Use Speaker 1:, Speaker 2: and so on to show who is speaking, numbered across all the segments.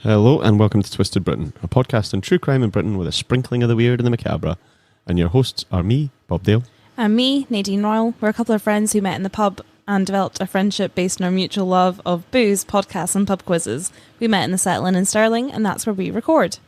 Speaker 1: Hello and welcome to Twisted Britain, a podcast on true crime in Britain with a sprinkling of the weird and the macabre. And your hosts are me, Bob Dale.
Speaker 2: And me, Nadine Royal. We're a couple of friends who met in the pub and developed a friendship based on our mutual love of booze, podcasts and pub quizzes. We met in the Settle Inn in Stirling, and that's where we record.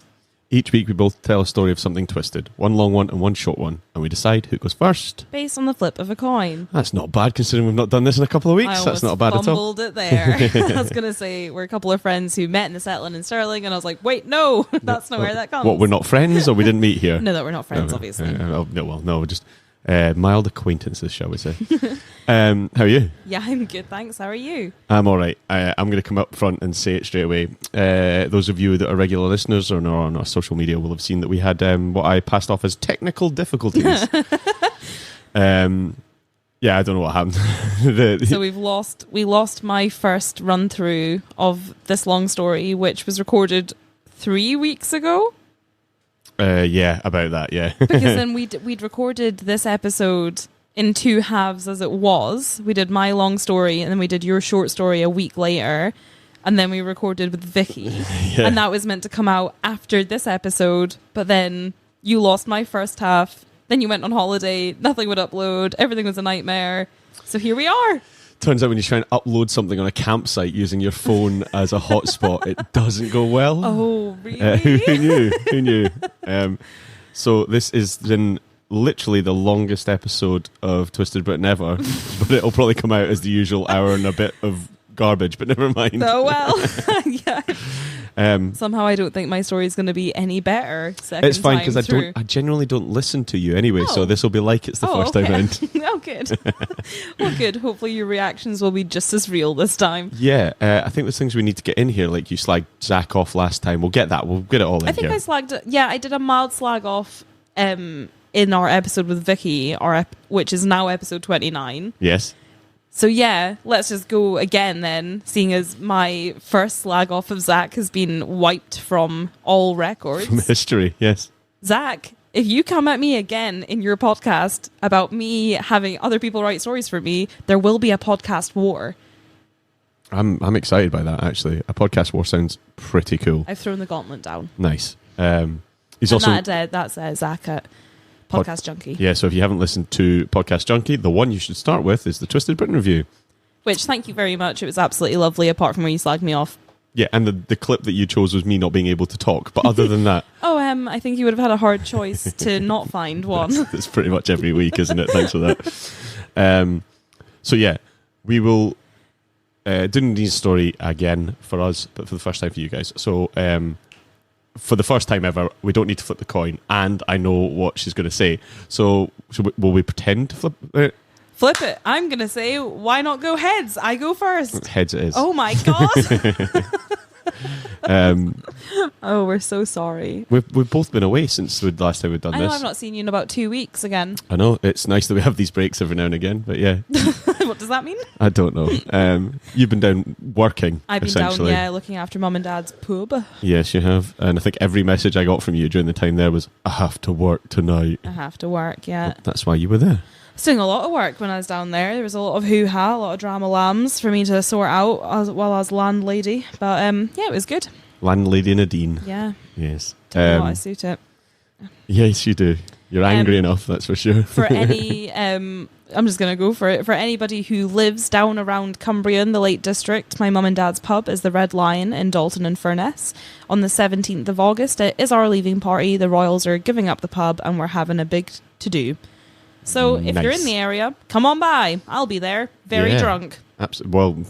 Speaker 1: Each week we both tell a story of something twisted, one long one and one short one, and we decide who goes first.
Speaker 2: Based on the flip of a coin.
Speaker 1: That's not bad considering we've not done this in a couple of weeks. That's not bad at all.
Speaker 2: I almost fumbled it there. I was going to say we're a couple of friends who met in the Settle Inn in Stirling, and I was like, wait, no, that's not where that comes.
Speaker 1: What, we're not friends or we didn't meet here?
Speaker 2: No, that we're not friends, obviously.
Speaker 1: No, just mild acquaintances, shall we say. How are you?
Speaker 2: Yeah, I'm good, thanks. How are you?
Speaker 1: I'm all right. I'm going to come up front and say it straight away. Those of you that are regular listeners or are on our social media will have seen that we had what I passed off as technical difficulties. Yeah, I don't know what happened.
Speaker 2: So we lost my first run through of this long story, which was recorded 3 weeks ago.
Speaker 1: Yeah, about that, yeah.
Speaker 2: Because then we'd recorded this episode in two halves as it was. We did my long story and then we did your short story a week later. And then we recorded with Vicky.
Speaker 1: Yeah.
Speaker 2: And that was meant to come out after this episode. But then you lost my first half. Then you went on holiday. Nothing would upload. Everything was a nightmare. So here we are.
Speaker 1: Turns out when you try and upload something on a campsite using your phone as a hotspot, it doesn't go well.
Speaker 2: Oh, really?
Speaker 1: Who knew? So this is then literally the longest episode of Twisted Britain ever, but it'll probably come out as the usual hour and a bit of garbage, but never mind.
Speaker 2: Oh, well. Yeah. Somehow I don't think my story is going to be any better.
Speaker 1: It's fine because I genuinely don't listen to you anyway, so this will be like it's the first time round.
Speaker 2: Oh, good. Well, good. Hopefully your reactions will be just as real this time.
Speaker 1: Yeah, I think there's things we need to get in here, like you slagged Zach off last time. We'll get that. We'll get it all in here.
Speaker 2: I think I slagged it. Yeah, I did a mild slag off in our episode with Vicky, which is now episode 29.
Speaker 1: Yes.
Speaker 2: So yeah, let's just go again then, seeing as my first slag off of Zach has been wiped from all records.
Speaker 1: From history, yes.
Speaker 2: Zach, if you come at me again in your podcast about me having other people write stories for me, there will be a podcast war.
Speaker 1: I'm excited by that, actually. A podcast war sounds pretty cool.
Speaker 2: I've thrown the gauntlet down.
Speaker 1: Nice.
Speaker 2: That's Zach at Podcast Junkie.
Speaker 1: Yeah, so if you haven't listened to Podcast Junkie, the one you should start with is the Twisted Britain review.
Speaker 2: Which, thank you very much. It was absolutely lovely, apart from where you slagged me off.
Speaker 1: Yeah, and the clip that you chose was me not being able to talk. But other than that...
Speaker 2: I think you would have had a hard choice to not find one.
Speaker 1: That's pretty much every week, isn't it? Thanks for that. So yeah, we will do Nadine's story again for us, but for the first time for you guys. So... for the first time ever, we don't need to flip the coin, and I know what she's going to say. So, will we pretend to flip it?
Speaker 2: Flip it. I'm going to say, why not go heads? I go first.
Speaker 1: Heads it is.
Speaker 2: Oh my God. Oh, we're so sorry.
Speaker 1: We've both been away since the last time we've done
Speaker 2: I know
Speaker 1: this.
Speaker 2: I've not seen you in about 2 weeks again.
Speaker 1: I know, it's nice that we have these breaks every now and again, but yeah.
Speaker 2: What does that mean?
Speaker 1: I don't know. You've been down working,
Speaker 2: I've been down, looking after mum and dad's pub.
Speaker 1: Yes, you have. And I think every message I got from you during the time there was, I have to work tonight.
Speaker 2: I have to work, yeah.
Speaker 1: Well, that's why you were there.
Speaker 2: I was doing a lot of work when I was down there. There was a lot of hoo-ha, a lot of drama lambs for me to sort out while I was landlady. But yeah, it was good.
Speaker 1: Landlady Nadine.
Speaker 2: Yeah.
Speaker 1: Yes.
Speaker 2: Don't know what I suit it.
Speaker 1: Yes, you do. You're angry enough, that's for sure.
Speaker 2: For any, I'm just going to go for it. For anybody who lives down around Cumbria in the Lake District, my mum and dad's pub is the Red Lion in Dalton and Furness. On the 17th of August, it is our leaving party. The Royals are giving up the pub and we're having a big to-do. So if you're in the area, come on by. I'll be there. Very drunk.
Speaker 1: Well,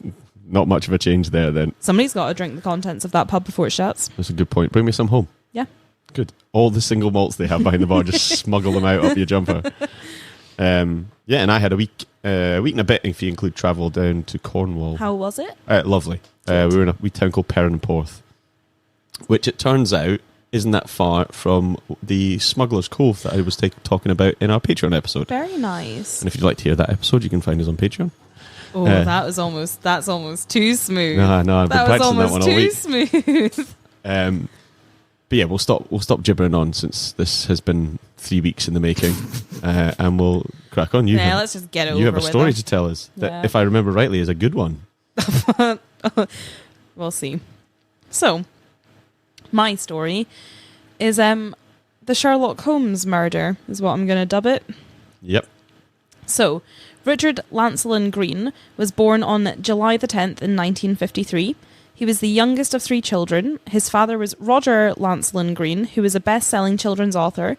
Speaker 1: not much of a change there then.
Speaker 2: Somebody's got to drink the contents of that pub before it shuts.
Speaker 1: That's a good point. Bring me some home.
Speaker 2: Yeah.
Speaker 1: Good. All the single malts they have behind the bar, just smuggle them out up your jumper. Yeah, and I had a week and a bit if you include travel down to Cornwall.
Speaker 2: How was it?
Speaker 1: Lovely. We were in a wee town called Perranporth, which it turns out isn't that far from the Smuggler's Cove that I was talking about in our Patreon episode.
Speaker 2: Very nice.
Speaker 1: And if you'd like to hear that episode, you can find us on Patreon.
Speaker 2: Oh, that's almost too smooth.
Speaker 1: No, I've been practicing that one all week.
Speaker 2: That was almost too smooth.
Speaker 1: But yeah, we'll stop gibbering on since this has been 3 weeks in the making, and we'll crack on.
Speaker 2: Let's just get over with it.
Speaker 1: You have a story to tell us that, if I remember rightly, is a good one.
Speaker 2: We'll see. So, My story is the Sherlock Holmes murder, is what I'm going to dub it.
Speaker 1: Yep.
Speaker 2: So, Richard Lancelin Green was born on July the 10th in 1953. He was the youngest of 3 children. His father was Roger Lancelin Green, who was a best-selling children's author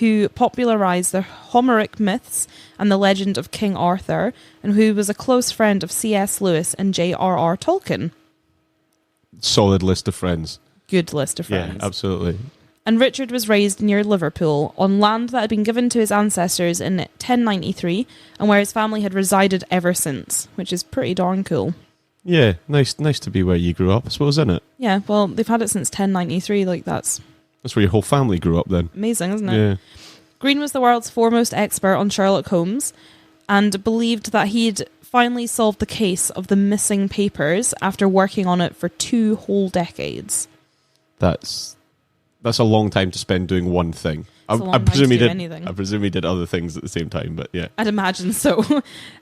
Speaker 2: who popularised the Homeric myths and the legend of King Arthur, and who was a close friend of C.S. Lewis and J.R.R. Tolkien.
Speaker 1: Solid list of friends.
Speaker 2: Good list of friends.
Speaker 1: Yeah, absolutely.
Speaker 2: And Richard was raised near Liverpool, on land that had been given to his ancestors in 1093, and where his family had resided ever since, which is pretty darn cool.
Speaker 1: Yeah, nice to be where you grew up, I suppose, isn't it?
Speaker 2: Yeah, well, they've had it since 1093, like that's
Speaker 1: where your whole family grew up then.
Speaker 2: Amazing, isn't it?
Speaker 1: Yeah.
Speaker 2: Green was the world's foremost expert on Sherlock Holmes, and believed that he'd finally solved the case of the missing papers after working on it for 2 whole decades.
Speaker 1: That's a long time to spend doing one thing. I presume he did anything. I presume he did other things at the same time, but yeah.
Speaker 2: I'd imagine so.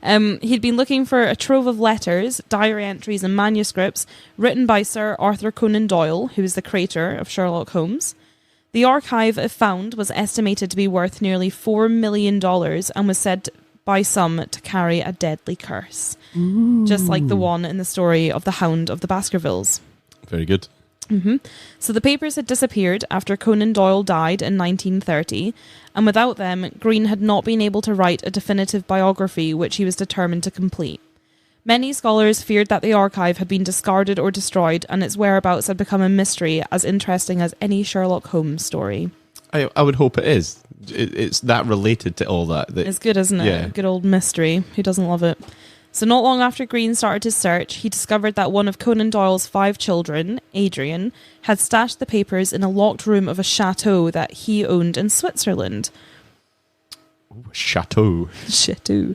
Speaker 2: He'd been looking for a trove of letters, diary entries and manuscripts written by Sir Arthur Conan Doyle, who is the creator of Sherlock Holmes. The archive it found was estimated to be worth nearly $4 million and was said by some to carry a deadly curse. Ooh. Just like the one in the story of the Hound of the Baskervilles.
Speaker 1: Very good.
Speaker 2: Mm-hmm. So the papers had disappeared after Conan Doyle died in 1930, and without them, Green had not been able to write a definitive biography which he was determined to complete. Many scholars feared that the archive had been discarded or destroyed, and its whereabouts had become a mystery as interesting as any Sherlock Holmes story.
Speaker 1: I would hope it is. It's that related to all that.
Speaker 2: It's good, isn't it?
Speaker 1: Yeah.
Speaker 2: Good old mystery. Who doesn't love it? So not long after Green started his search, he discovered that one of Conan Doyle's 5 children, Adrian, had stashed the papers in a locked room of a chateau that he owned in Switzerland.
Speaker 1: Ooh, chateau.
Speaker 2: Chateau.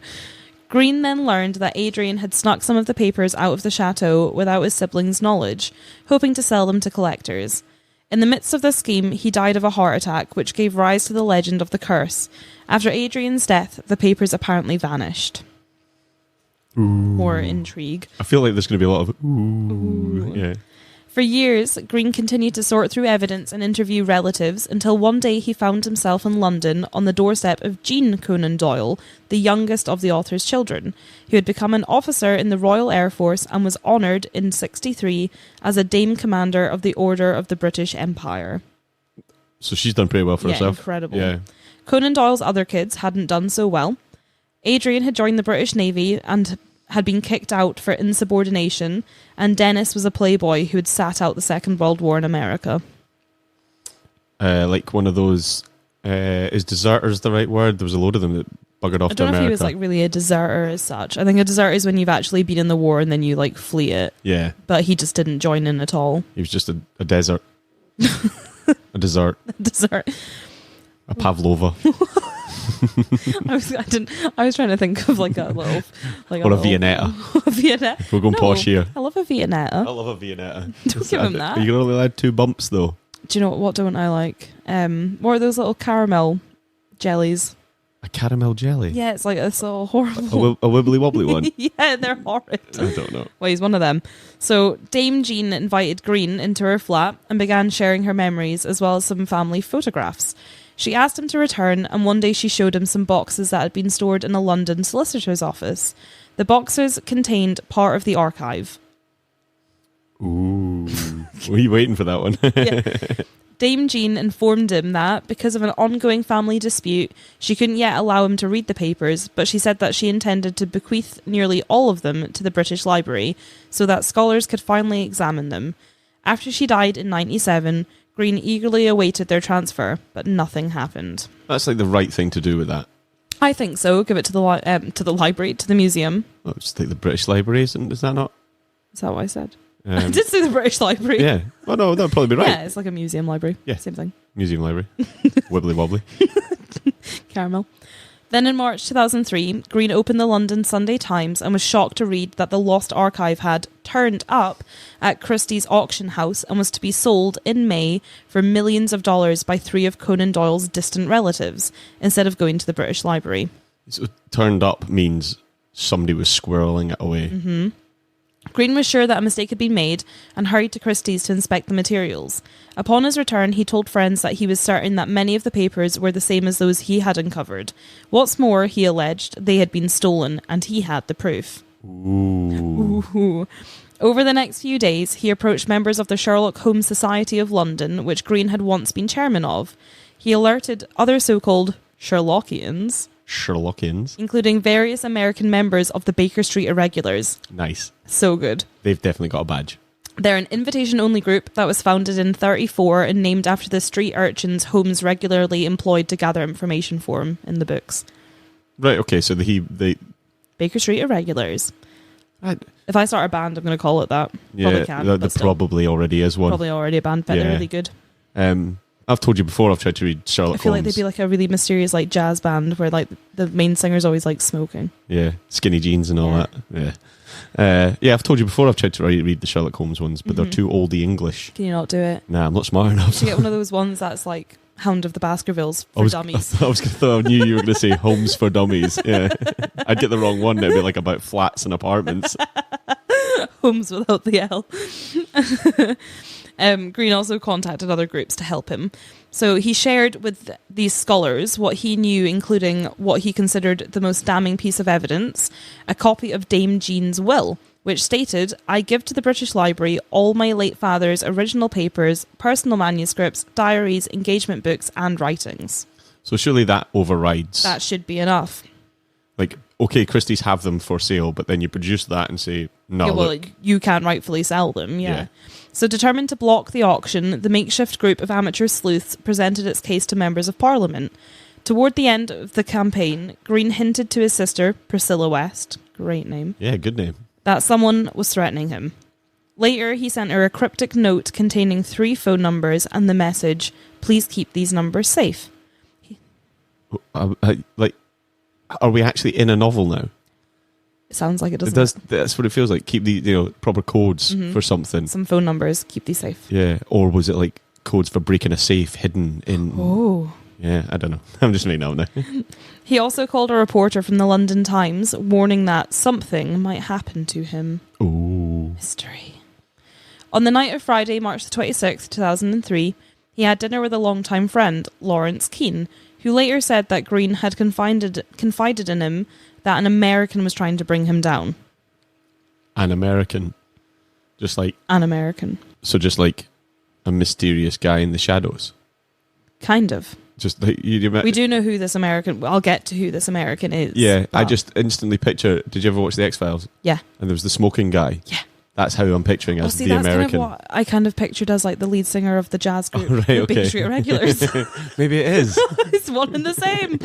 Speaker 2: Green then learned that Adrian had snuck some of the papers out of the chateau without his siblings' knowledge, hoping to sell them to collectors. In the midst of this scheme, he died of a heart attack, which gave rise to the legend of the curse. After Adrian's death, the papers apparently vanished.
Speaker 1: Ooh.
Speaker 2: More intrigue.
Speaker 1: I feel like there's going to be a lot of ooh. Yeah.
Speaker 2: For years, Green continued to sort through evidence and interview relatives until one day he found himself in London on the doorstep of Jean Conan Doyle, the youngest of the author's children, who had become an officer in the Royal Air Force and was honoured in 1963 as a Dame Commander of the Order of the British Empire.
Speaker 1: So she's done pretty well for herself.
Speaker 2: Incredible.
Speaker 1: Yeah.
Speaker 2: Conan Doyle's other kids hadn't done so well. Adrian had joined the British Navy and had been kicked out for insubordination, and Dennis was a playboy who had sat out the Second World War in America.
Speaker 1: Like one of those, is deserters the right word? There was a load of them that buggered off to America.
Speaker 2: I don't know if he was like really a deserter as such. I think a deserter is when you've actually been in the war and then you like flee it.
Speaker 1: Yeah.
Speaker 2: But he just didn't join in at all.
Speaker 1: He was just a desert. A dessert.
Speaker 2: Dessert.
Speaker 1: A pavlova.
Speaker 2: I was trying to think of like a little, like
Speaker 1: or a Viennetta.
Speaker 2: A Viennetta.
Speaker 1: We're going posh here.
Speaker 2: I love a Viennetta.
Speaker 1: I love a Viennetta.
Speaker 2: Don't give him that.
Speaker 1: You're only allowed 2 bumps though.
Speaker 2: Do you know what don't I like? What are those little caramel jellies?
Speaker 1: A caramel jelly?
Speaker 2: Yeah, it's like this little horrible...
Speaker 1: A wibbly wobbly one?
Speaker 2: Yeah, they're horrid.
Speaker 1: I don't know.
Speaker 2: Well, he's one of them. So Dame Jean invited Green into her flat and began sharing her memories as well as some family photographs. She asked him to return, and one day she showed him some boxes that had been stored in a London solicitor's office. The boxes contained part of the archive.
Speaker 1: Ooh. Were you waiting for that one?
Speaker 2: Yeah. Dame Jean informed him that, because of an ongoing family dispute, she couldn't yet allow him to read the papers, but she said that she intended to bequeath nearly all of them to the British Library, so that scholars could finally examine them. After she died in 1997, Green eagerly awaited their transfer, but nothing happened.
Speaker 1: That's like the right thing to do with that.
Speaker 2: I think so. Give it to the library, to the museum.
Speaker 1: Well, just like the British Library, is that not?
Speaker 2: Is that what I said? I did say the British Library.
Speaker 1: Yeah. Oh no, that'd probably be right.
Speaker 2: Yeah, it's like a museum library.
Speaker 1: Yeah.
Speaker 2: Same thing.
Speaker 1: Museum library. Wibbly wobbly.
Speaker 2: Caramel. Then in March 2003, Green opened the London Sunday Times and was shocked to read that the lost archive had turned up at Christie's auction house and was to be sold in May for millions of dollars by 3 of Conan Doyle's distant relatives, instead of going to the British Library.
Speaker 1: So turned up means somebody was squirreling it away.
Speaker 2: Mm-hmm. Green was sure that a mistake had been made and hurried to Christie's to inspect the materials. Upon his return, he told friends that he was certain that many of the papers were the same as those he had uncovered. What's more, he alleged, they had been stolen, and he had the proof.
Speaker 1: Ooh.
Speaker 2: Over the next few days, he approached members of the Sherlock Holmes Society of London, which Green had once been chairman of. He alerted other so-called Sherlockians, including various American members of the Baker Street Irregulars.
Speaker 1: Nice.
Speaker 2: So good.
Speaker 1: They've definitely got a badge.
Speaker 2: They're an invitation-only group that was founded in 1934 and named after the street urchins Holmes regularly employed to gather information for him in the books.
Speaker 1: Right, okay, so they
Speaker 2: Baker Street Irregulars. If I start a band, I'm going to call it that.
Speaker 1: Yeah,
Speaker 2: probably can.
Speaker 1: there probably already is one.
Speaker 2: Probably already a band, but they're really good.
Speaker 1: I've told you before, I've tried to read Sherlock Holmes.
Speaker 2: I feel like they'd be like a really mysterious like jazz band where like the main singer's always like smoking.
Speaker 1: Yeah, skinny jeans and all that. Yeah. I've told you before I've tried to read the Sherlock Holmes ones, but they're too oldie English.
Speaker 2: Can you not do it?
Speaker 1: Nah, I'm not smart enough.
Speaker 2: You get one of those ones that's like Hound of the Baskervilles for dummies.
Speaker 1: I knew you were going to say Homes for Dummies. Yeah, I'd get the wrong one. It'd be like about flats and apartments.
Speaker 2: Homes without the L. Green also contacted other groups to help him. So he shared with these scholars what he knew, including what he considered the most damning piece of evidence, a copy of Dame Jean's will, which stated, I give to the British Library all my late father's original papers, personal manuscripts, diaries, engagement books, and writings.
Speaker 1: So surely that overrides.
Speaker 2: That should be enough.
Speaker 1: Like, okay, Christie's have them for sale, but then you produce that and say, no,
Speaker 2: yeah, well,
Speaker 1: look.
Speaker 2: You can't rightfully sell them, yeah. So determined to block the auction, the makeshift group of amateur sleuths presented its case to members of Parliament. Toward the end of the campaign, Green hinted to his sister, Priscilla West, great name.
Speaker 1: Yeah, good name.
Speaker 2: That someone was threatening him. Later, he sent her a cryptic note containing 3 phone numbers and the message, please keep these numbers safe.
Speaker 1: Are we actually in a novel now?
Speaker 2: It sounds like it, doesn't it?
Speaker 1: That's what it feels like. Keep the proper codes for something.
Speaker 2: Some phone numbers, keep these safe.
Speaker 1: Yeah, or was it like codes for breaking a safe hidden in...
Speaker 2: Oh.
Speaker 1: Yeah, I don't know. I'm just making out now.
Speaker 2: He also called a reporter from the London Times, warning that something might happen to him.
Speaker 1: Ooh.
Speaker 2: Mystery. On the night of Friday, March the 26th, 2003, he had dinner with a longtime friend, Lawrence Keane, who later said that Green had confided in him that an American was trying to bring him down.
Speaker 1: An American? Just like...
Speaker 2: An American.
Speaker 1: So just like a mysterious guy in the shadows?
Speaker 2: Kind of.
Speaker 1: Just like...
Speaker 2: We do know who this American... I'll get to who this American is.
Speaker 1: Yeah, I just instantly picture... Did you ever watch The X-Files?
Speaker 2: Yeah.
Speaker 1: And there was the smoking guy?
Speaker 2: Yeah.
Speaker 1: That's how I'm picturing as the American.
Speaker 2: That's kind of what I kind of pictured as like the lead singer of the jazz group, the Baker Street Irregulars.
Speaker 1: Maybe it is.
Speaker 2: It's one and the same.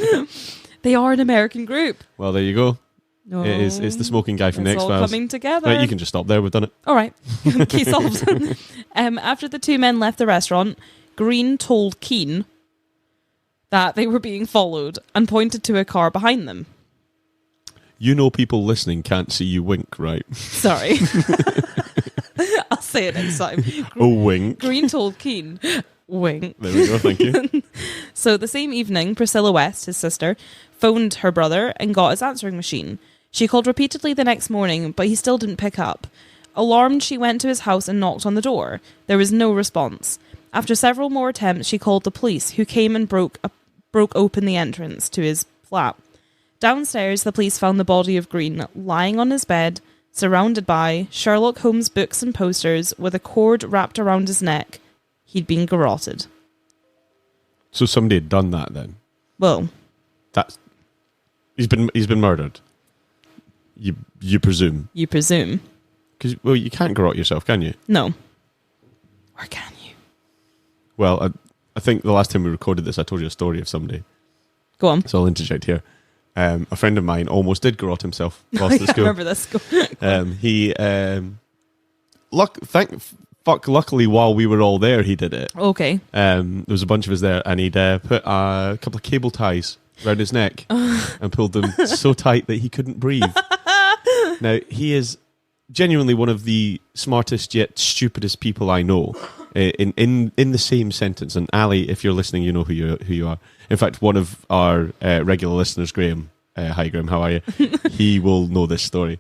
Speaker 2: They are an American group.
Speaker 1: Well, there you go.
Speaker 2: No,
Speaker 1: it is. It's the smoking guy from the X-Files.
Speaker 2: It's all coming together.
Speaker 1: Right, you can just stop there. We've done it.
Speaker 2: All right. Case solved. After the 2 men left the restaurant, Green told Keane that they were being followed and pointed to a car behind them.
Speaker 1: You know people listening can't see you wink, right?
Speaker 2: Sorry. I'll say it next time.
Speaker 1: Wink.
Speaker 2: Green told Keane, wink.
Speaker 1: There we go, thank you.
Speaker 2: So the same evening, Priscilla West, his sister, phoned her brother and got his answering machine. She called repeatedly the next morning, but he still didn't pick up. Alarmed, she went to his house and knocked on the door. There was no response. After several more attempts, she called the police, who came and broke open the entrance to his flat. Downstairs, the police found the body of Green lying on his bed, surrounded by Sherlock Holmes books and posters, with a cord wrapped around his neck. He'd been garroted.
Speaker 1: So somebody had done that then?
Speaker 2: Well,
Speaker 1: he's been murdered. You presume?
Speaker 2: You presume.
Speaker 1: Because you can't garrote yourself, can you?
Speaker 2: No. Or can you?
Speaker 1: Well, I think the last time we recorded this, I told you a story of somebody.
Speaker 2: Go on.
Speaker 1: So I'll interject here. A friend of mine almost did garrote himself whilst at school.
Speaker 2: I remember this.
Speaker 1: Luckily, while we were all there, he did it.
Speaker 2: Okay.
Speaker 1: There was a bunch of us there, and he'd put a couple of cable ties around his neck and pulled them so tight that he couldn't breathe. Now, he is genuinely one of the smartest yet stupidest people I know. In the same sentence, and Ali, if you're listening, you know who you are. In fact, one of our regular listeners, Graham. Hi, Graham. How are you? He will know this story.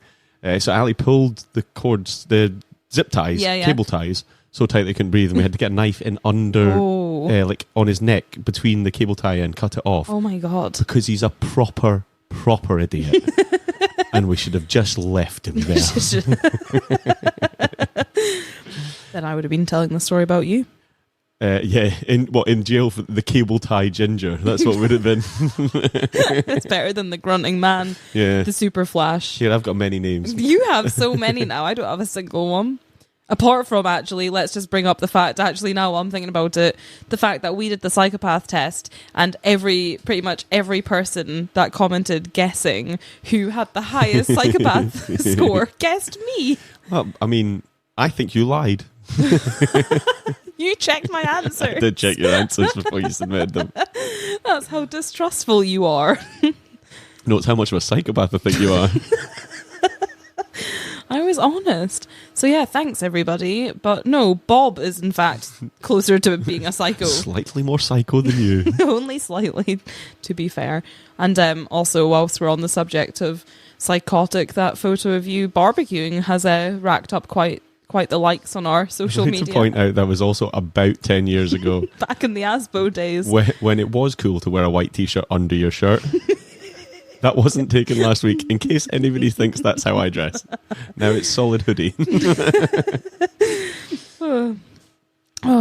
Speaker 1: So Ali pulled the cords, the zip ties, cable ties, so tight they couldn't breathe, and we had to get a knife in under, like on his neck between the cable tie and cut it off.
Speaker 2: Oh my God.
Speaker 1: Because he's a proper idiot. And we should have just left him there.
Speaker 2: Then I would have been telling the story about you.
Speaker 1: In jail for the cable tie ginger. That's what would have been.
Speaker 2: It's better than the grunting man.
Speaker 1: Yeah.
Speaker 2: The super flash.
Speaker 1: Here, I've got many names.
Speaker 2: You have so many now. I don't have a single one. Apart from, actually, let's just bring up the fact, actually, now I'm thinking about it, the fact that we did the psychopath test and pretty much every person that commented guessing who had the highest psychopath score guessed me.
Speaker 1: Well, I mean, I think you lied.
Speaker 2: You checked my answers.
Speaker 1: I did check your answers before you submitted them.
Speaker 2: That's how distrustful you are.
Speaker 1: No, it's how much of a psychopath I think you are.
Speaker 2: I was honest. So yeah, thanks everybody. But no, Bob is in fact closer to being a psycho.
Speaker 1: Slightly more psycho than you.
Speaker 2: Only slightly, to be fair. And also, whilst we're on the subject of psychotic, that photo of you barbecuing has racked up quite the likes on our social media.
Speaker 1: To point out, that was also about 10 years ago.
Speaker 2: Back in the Asbo days.
Speaker 1: When it was cool to wear a white t-shirt under your shirt. That wasn't taken last week, in case anybody thinks that's how I dress. Now it's solid hoodie.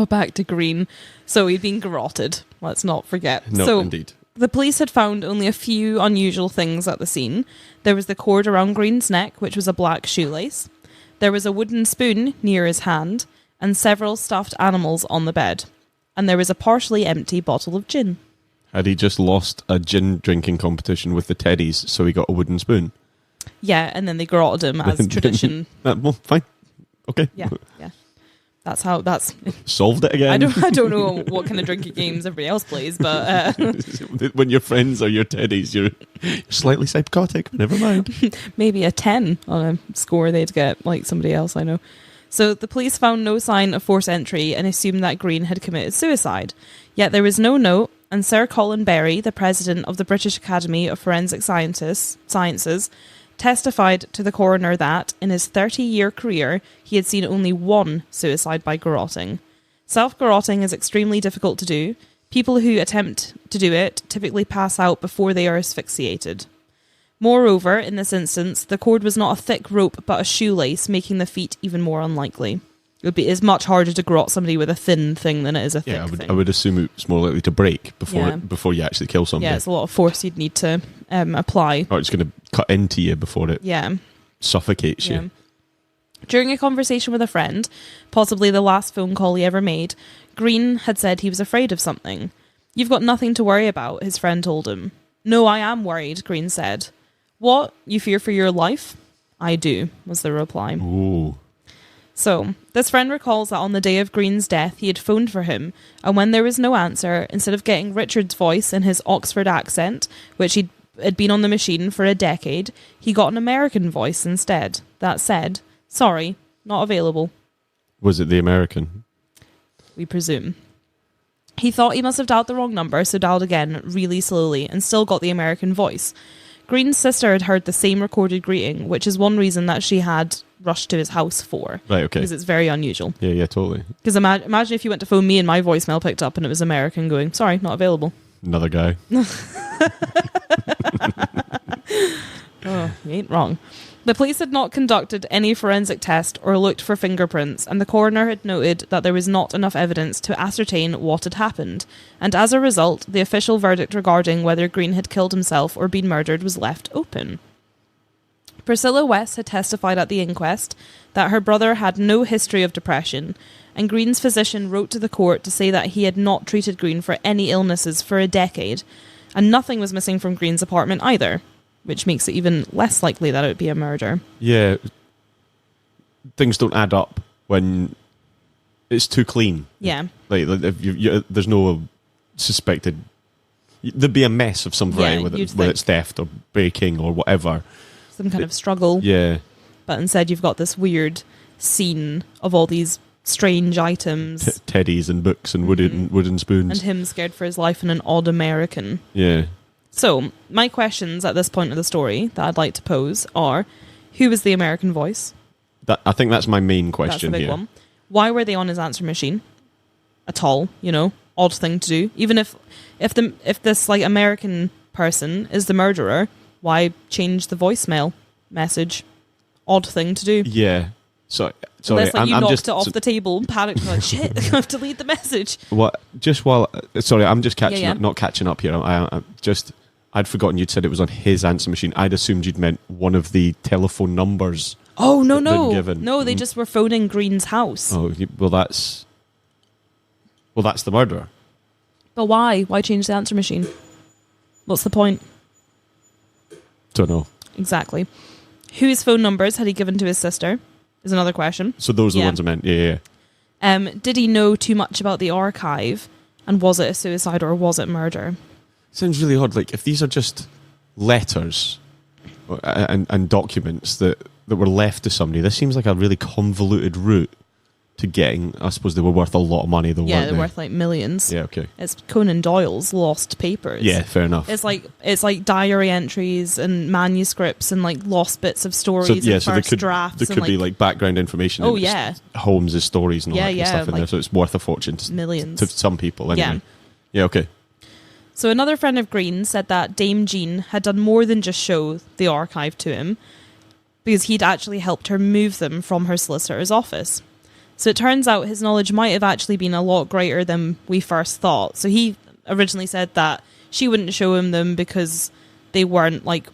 Speaker 1: Back
Speaker 2: to Green. So he'd been garroted, let's not forget.
Speaker 1: No,
Speaker 2: so,
Speaker 1: indeed.
Speaker 2: The police had found only a few unusual things at the scene. There was the cord around Green's neck, which was a black shoelace. There was a wooden spoon near his hand, and several stuffed animals on the bed. And there was a partially empty bottle of gin.
Speaker 1: Had he just lost a gin drinking competition with the Teddies, so he got a wooden spoon?
Speaker 2: Yeah, and then they garroted him as tradition.
Speaker 1: Well, fine. Okay.
Speaker 2: Yeah. That's
Speaker 1: solved it again.
Speaker 2: I don't know what kind of drinking games everybody else plays, but
Speaker 1: when your friends are your Teddies, you're slightly psychotic. Never mind.
Speaker 2: Maybe a 10 on a score they'd get, like somebody else I know. So the police found no sign of forced entry and assumed that Green had committed suicide. Yet there was no note, and Sir Colin Berry, the president of the British Academy of Forensic Sciences, testified to the coroner that, in his 30-year career, he had seen only one suicide by garroting. Self-garroting is extremely difficult to do. People who attempt to do it typically pass out before they are asphyxiated. Moreover, in this instance, the cord was not a thick rope but a shoelace, making the feat even more unlikely. It's much harder to garrote somebody with a thin thing than it is a thick thing.
Speaker 1: I would assume it's more likely to break before you actually kill somebody.
Speaker 2: Yeah, it's a lot of force you'd need to apply.
Speaker 1: Or it's going to cut into you before it suffocates you.
Speaker 2: During a conversation with a friend, possibly the last phone call he ever made, Green had said he was afraid of something. "You've got nothing to worry about," his friend told him. "No, I am worried," Green said. "What? You fear for your life?" "I do," was the reply.
Speaker 1: Ooh.
Speaker 2: So, this friend recalls that on the day of Green's death, he had phoned for him, and when there was no answer, instead of getting Richard's voice in his Oxford accent, which had been on the machine for a decade, he got an American voice instead that said, "Sorry, not available."
Speaker 1: Was it the American?
Speaker 2: We presume. He thought he must have dialed the wrong number, so dialed again, really slowly, and still got the American voice. Green's sister had heard the same recorded greeting, which is one reason that she had rushed to his house for.
Speaker 1: Right, okay.
Speaker 2: Because it's very unusual.
Speaker 1: Yeah, totally.
Speaker 2: Because imagine if you went to phone me and my voicemail picked up and it was American going, "Sorry, not available."
Speaker 1: Another guy.
Speaker 2: Oh, you ain't wrong. The police had not conducted any forensic test or looked for fingerprints, and the coroner had noted that there was not enough evidence to ascertain what had happened, and as a result, the official verdict regarding whether Green had killed himself or been murdered was left open. Priscilla West had testified at the inquest that her brother had no history of depression, and Green's physician wrote to the court to say that he had not treated Green for any illnesses for a decade, and nothing was missing from Green's apartment either, which makes it even less likely that it would be a murder.
Speaker 1: Yeah. Things don't add up when it's too clean.
Speaker 2: Yeah.
Speaker 1: Like if there's no suspected... There'd be a mess of some variety, whether it's theft or breaking or whatever.
Speaker 2: Some kind of struggle.
Speaker 1: Yeah.
Speaker 2: But instead you've got this weird scene of all these strange items.
Speaker 1: Teddies and books and wooden spoons.
Speaker 2: And him scared for his life and an odd American.
Speaker 1: Yeah.
Speaker 2: So, my questions at this point of the story that I'd like to pose are, Who was the American voice?
Speaker 1: I think that's my main
Speaker 2: That's
Speaker 1: question
Speaker 2: the big
Speaker 1: here.
Speaker 2: one. Why were they on his answer machine at all? You know, odd thing to do. Even if this like American person is the murderer, why change the voicemail message? Odd thing to do.
Speaker 1: Yeah. Sorry,
Speaker 2: Unless like, you
Speaker 1: I'm
Speaker 2: knocked
Speaker 1: just
Speaker 2: it off the table and panicked, like, shit, I have to delete the message.
Speaker 1: What? Just while sorry, I'm just catching
Speaker 2: Yeah.
Speaker 1: up, not catching up here. I'd forgotten you'd said it was on his answer machine. I'd assumed you'd meant one of the telephone numbers.
Speaker 2: Oh no,
Speaker 1: that they'd
Speaker 2: no,
Speaker 1: given.
Speaker 2: no! They just were phoning Green's house.
Speaker 1: Oh well, that's the murderer.
Speaker 2: But why? Why change the answer machine? What's the point?
Speaker 1: Don't know.
Speaker 2: Exactly. Whose phone numbers had he given to his sister? Is another question.
Speaker 1: So those are the
Speaker 2: Yeah.
Speaker 1: ones I meant. Yeah.
Speaker 2: Did he know too much about the archive? And was it a suicide or was it murder?
Speaker 1: Sounds really odd. Like if these are just letters and documents that were left to somebody, this seems like a really convoluted route to getting. I suppose they were worth a lot of money, though.
Speaker 2: Yeah,
Speaker 1: weren't
Speaker 2: they're
Speaker 1: they?
Speaker 2: worth like millions.
Speaker 1: Yeah. Okay.
Speaker 2: It's Conan Doyle's lost papers.
Speaker 1: Yeah. Fair enough.
Speaker 2: It's like diary entries and manuscripts and like lost bits of stories and
Speaker 1: there
Speaker 2: first drafts.
Speaker 1: There could
Speaker 2: and
Speaker 1: be like background information.
Speaker 2: Oh,
Speaker 1: in
Speaker 2: yeah.
Speaker 1: Holmes's stories and all
Speaker 2: Yeah,
Speaker 1: that kind of
Speaker 2: yeah,
Speaker 1: stuff in there,
Speaker 2: like
Speaker 1: so it's worth a fortune to
Speaker 2: millions.
Speaker 1: to some people. Anyway.
Speaker 2: Yeah.
Speaker 1: Yeah. Okay.
Speaker 2: So another friend of Green said that Dame Jean had done more than just show the archive to him, because he'd actually helped her move them from her solicitor's office. So it turns out his knowledge might have actually been a lot greater than we first thought. So he originally said that she wouldn't show him them because they weren't, like,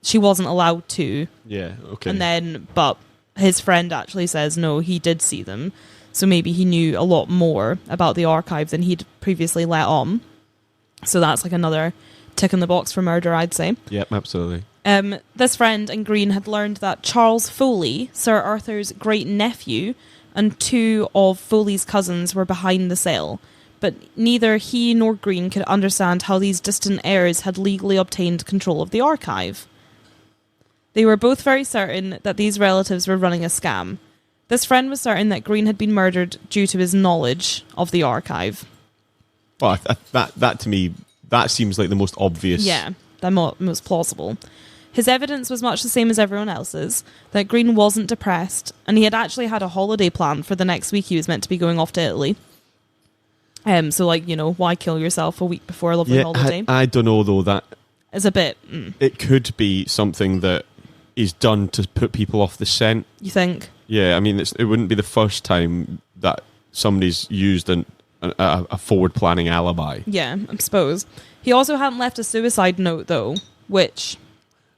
Speaker 2: she wasn't allowed to.
Speaker 1: Yeah. Okay.
Speaker 2: And then, but his friend actually says, no, he did see them. So maybe he knew a lot more about the archive than he'd previously let on. So that's like another tick in the box for murder, I'd say.
Speaker 1: Yep. Absolutely.
Speaker 2: This friend and Green had learned that Charles Foley, Sir Arthur's great nephew, and two of Foley's cousins were behind the sale, but neither he nor Green could understand how these distant heirs had legally obtained control of the archive. They were both very certain that these relatives were running a scam. This friend was certain that Green had been murdered due to his knowledge of the archive.
Speaker 1: Well, that to me, that seems like the most obvious.
Speaker 2: Yeah, the most plausible. His evidence was much the same as everyone else's, that Green wasn't depressed, and he had actually had a holiday planned for the next week. He was meant to be going off to Italy. So, like, you know, why kill yourself a week before a lovely holiday?
Speaker 1: I don't know, though, that
Speaker 2: It's a bit...
Speaker 1: it could be something that is done to put people off the scent.
Speaker 2: You think?
Speaker 1: Yeah, I mean, it wouldn't be the first time that somebody's used a forward-planning alibi.
Speaker 2: Yeah, I suppose. He also hadn't left a suicide note, though, which...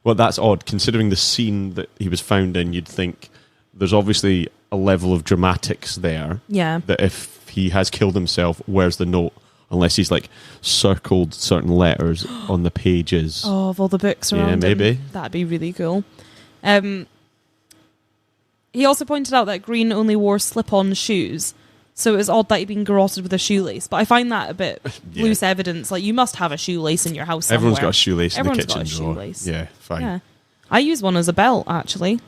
Speaker 1: Well, that's odd. Considering the scene that he was found in, you'd think there's obviously a level of dramatics there.
Speaker 2: Yeah.
Speaker 1: That if he has killed himself, where's the note? Unless he's, like, circled certain letters on the pages.
Speaker 2: Oh, of all the books around him.
Speaker 1: maybe.
Speaker 2: That'd be really cool. He also pointed out that Green only wore slip-on shoes, so it was odd that he'd been garroted with a shoelace. But I find that a bit
Speaker 1: Yeah.
Speaker 2: loose evidence. Like, you must have a shoelace in your house somewhere.
Speaker 1: Everyone's got a shoelace in the
Speaker 2: Everyone's
Speaker 1: kitchen
Speaker 2: got a
Speaker 1: drawer.
Speaker 2: shoelace.
Speaker 1: Yeah, fine.
Speaker 2: Yeah. I use one as a belt, actually.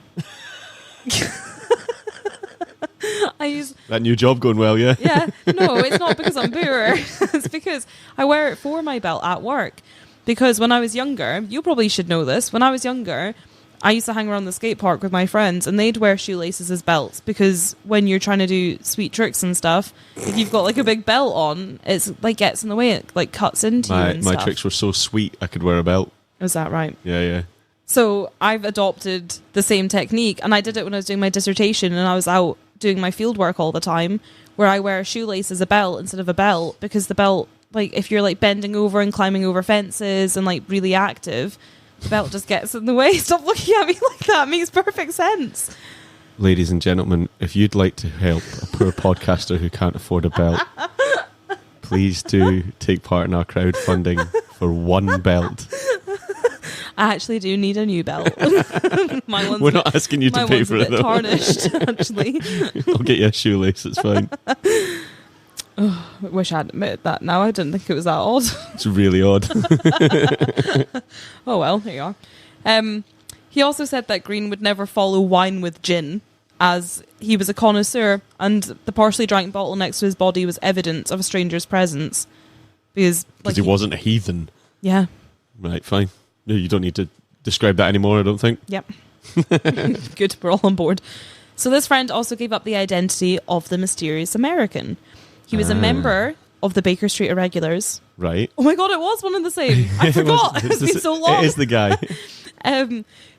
Speaker 1: That new job going well, yeah?
Speaker 2: Yeah, no, it's not because I'm poor. It's because I wear it for my belt at work. Because when I was younger, you probably should know this, when I was younger, I used to hang around the skate park with my friends and they'd wear shoelaces as belts because when you're trying to do sweet tricks and stuff, if you've got like a big belt on, it's like gets in the way, it like cuts into you and
Speaker 1: My
Speaker 2: stuff.
Speaker 1: tricks were so sweet I could wear a belt.
Speaker 2: Is that right?
Speaker 1: Yeah.
Speaker 2: So I've adopted the same technique, and I did it when I was doing my dissertation and I was out doing my field work all the time, where I wear a shoelace as a belt instead of a belt, because the belt, like if you're like bending over and climbing over fences and like really active, the belt just gets in the way. Stop looking at me like that. It makes perfect sense.
Speaker 1: Ladies and gentlemen, if you'd like to help a poor podcaster who can't afford a belt, please do take part in our crowdfunding for one belt.
Speaker 2: I actually do need a new belt. My one's
Speaker 1: We're not asking you to pay for
Speaker 2: a
Speaker 1: it,
Speaker 2: bit
Speaker 1: though.
Speaker 2: tarnished, actually.
Speaker 1: I'll get you a shoelace, it's fine.
Speaker 2: I wish I'd admitted that now. I didn't think it was that odd.
Speaker 1: It's really odd.
Speaker 2: Oh well, here you are. He also said that Green would never follow wine with gin, as he was a connoisseur, and the partially drank bottle next to his body was evidence of a stranger's presence. Because
Speaker 1: He wasn't a heathen.
Speaker 2: Yeah.
Speaker 1: Right, fine. No, you don't need to describe that anymore, I don't think.
Speaker 2: Yep. Good, we're all on board. So this friend also gave up the identity of the mysterious American. He was a member of the Baker Street Irregulars.
Speaker 1: Right.
Speaker 2: Oh my God, it was one and the same. I forgot. It's been so long.
Speaker 1: It is the guy.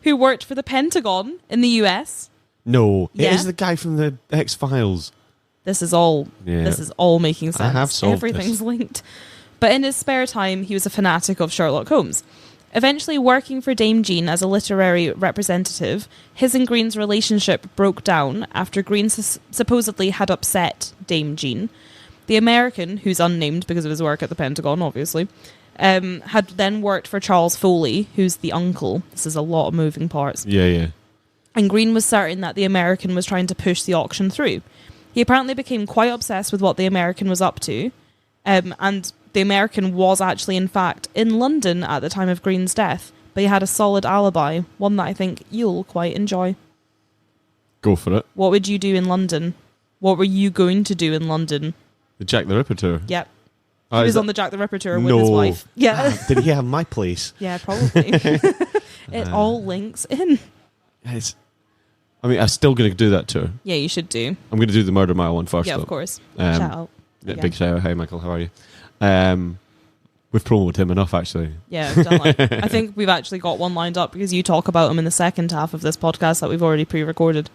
Speaker 2: Who worked for the Pentagon in the US.
Speaker 1: No,
Speaker 2: Yeah.
Speaker 1: it is the guy from the X-Files.
Speaker 2: This is all making sense.
Speaker 1: I have solved
Speaker 2: Everything's
Speaker 1: this.
Speaker 2: linked. But in his spare time, he was a fanatic of Sherlock Holmes. Eventually working for Dame Jean as a literary representative, his and Green's relationship broke down after Green supposedly had upset Dame Jean. The American, who's unnamed because of his work at the Pentagon, obviously, had then worked for Charles Foley, who's the uncle. This is a lot of moving parts.
Speaker 1: Yeah.
Speaker 2: And Green was certain that the American was trying to push the auction through. He apparently became quite obsessed with what the American was up to, and the American was actually, in fact, in London at the time of Green's death, but he had a solid alibi, one that I think you'll quite enjoy.
Speaker 1: Go for it.
Speaker 2: What would you do in London? What were you going to do in London?
Speaker 1: The Jack the Ripper tour.
Speaker 2: Yep. He was on the Jack the Ripper tour with his wife. Yeah.
Speaker 1: Did he have my place?
Speaker 2: Yeah, probably. It all links in.
Speaker 1: I'm still going to do that tour.
Speaker 2: Yeah, you should do.
Speaker 1: I'm going to do the Murder Mile one first.
Speaker 2: Yeah,
Speaker 1: though.
Speaker 2: of course.
Speaker 1: Shout
Speaker 2: out.
Speaker 1: Yeah,
Speaker 2: Again.
Speaker 1: big shout out. Hey, Michael, how are you? We've promoted him enough, actually.
Speaker 2: Yeah, definitely. I think we've actually got one lined up because you talk about him in the second half of this podcast that we've already pre-recorded.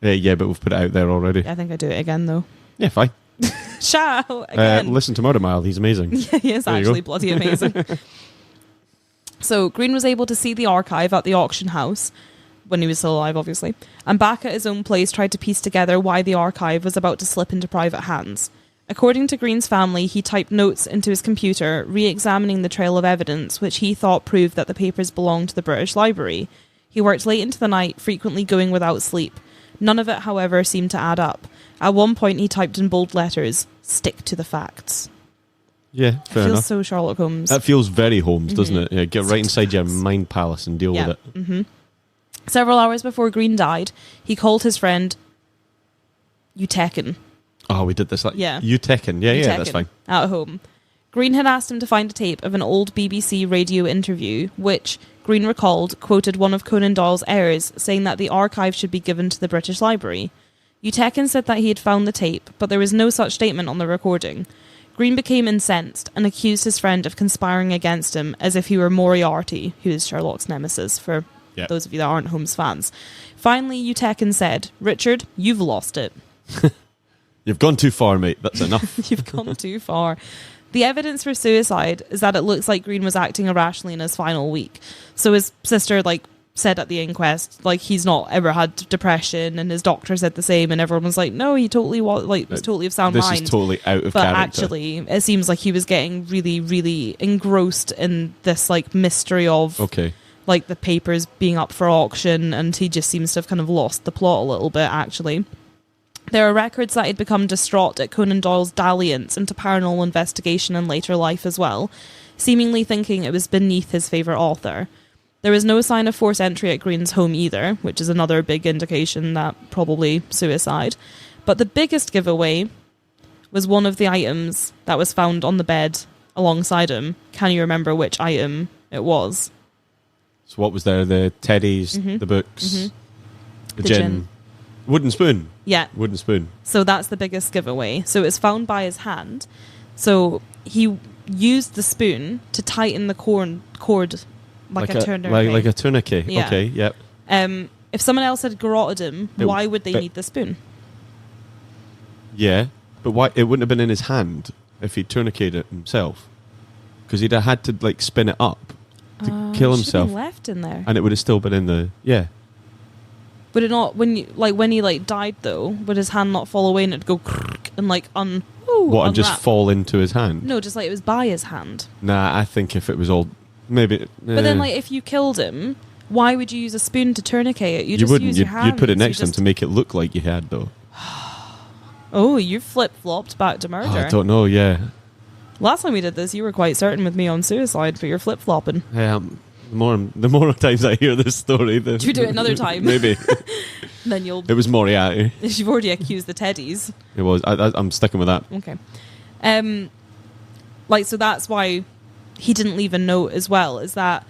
Speaker 1: Yeah, but we've put it out there already.
Speaker 2: Yeah, I think I do it again, though.
Speaker 1: Yeah, fine.
Speaker 2: Shout out again.
Speaker 1: Listen to Murder Mile. He's amazing.
Speaker 2: Yeah, he is actually bloody amazing. So Green was able to see the archive at the auction house when he was still alive, obviously, and back at his own place tried to piece together why the archive was about to slip into private hands. According to Green's family, he typed notes into his computer, re-examining the trail of evidence, which he thought proved that the papers belonged to the British Library. He worked late into the night, frequently going without sleep. None of it, however, seemed to add up. At one point, he typed in bold letters, "Stick to the facts."
Speaker 1: Yeah, fair
Speaker 2: It feels
Speaker 1: enough.
Speaker 2: so Sherlock Holmes.
Speaker 1: That feels very Holmes, doesn't it? Yeah, get right inside your mind palace and deal with it.
Speaker 2: Mm-hmm. Several hours before Green died, he called his friend Utekin.
Speaker 1: Oh, we did this
Speaker 2: Yeah.
Speaker 1: you Tekken. Yeah, that's fine.
Speaker 2: At home. Green had asked him to find a tape of an old BBC radio interview, which, Green recalled, quoted one of Conan Doyle's heirs, saying that the archive should be given to the British Library. Utekin said that he had found the tape, but there was no such statement on the recording. Green became incensed and accused his friend of conspiring against him as if he were Moriarty, who is Sherlock's nemesis, for those of you that aren't Holmes fans. Finally, Utekin said, "Richard, you've lost it."
Speaker 1: You've gone too far, mate. That's enough.
Speaker 2: You've gone too far. The evidence for suicide is that it looks like Green was acting irrationally in his final week. So his sister, said at the inquest, he's not ever had depression, and his doctor said the same, and everyone was like, no, he totally was totally of sound mind.
Speaker 1: This is totally out of
Speaker 2: but
Speaker 1: character.
Speaker 2: Actually, it seems like he was getting really, really engrossed in this mystery of the papers being up for auction, and he just seems to have kind of lost the plot a little bit, actually. There are records that he'd become distraught at Conan Doyle's dalliance into paranormal investigation in later life as well, seemingly thinking it was beneath his favourite author. There was no sign of forced entry at Green's home either, which is another big indication that probably suicide. But the biggest giveaway was one of the items that was found on the bed alongside him. Can you remember which item it was?
Speaker 1: So what was there? The teddies, the books, the gin. Wooden spoon.
Speaker 2: Yeah.
Speaker 1: Wooden spoon.
Speaker 2: So that's the biggest giveaway. So it was found by his hand. So he used the spoon to tighten the cord like a tourniquet.
Speaker 1: Like a tourniquet.
Speaker 2: Yeah.
Speaker 1: Okay, yep.
Speaker 2: If someone else had garroted him, why would they need the spoon?
Speaker 1: Yeah, but why? It wouldn't have been in his hand if he tourniqueted it himself, because he'd have had to spin it up to kill himself.
Speaker 2: Been left in there,
Speaker 1: and it would have still been in the
Speaker 2: Would it not when he died though? Would his hand not fall away and it'd go and
Speaker 1: and just fall into his hand?
Speaker 2: No, just it was by his hand.
Speaker 1: Nah, I think if it was all maybe.
Speaker 2: But then if you killed him, why would you use a spoon to tourniquet it?
Speaker 1: You wouldn't. You'd put it next to him to make it look like you had though.
Speaker 2: Oh, you flip-flopped back to murder.
Speaker 1: I don't know. Yeah.
Speaker 2: Last time we did this, you were quite certain with me on suicide, but you're flip-flopping.
Speaker 1: The more times I hear this story, the
Speaker 2: should we do it another time?
Speaker 1: Maybe.
Speaker 2: Then you'll.
Speaker 1: It was Moriarty.
Speaker 2: You've already accused the teddies.
Speaker 1: It was. I'm sticking with that.
Speaker 2: Okay. So that's why he didn't leave a note as well. Is that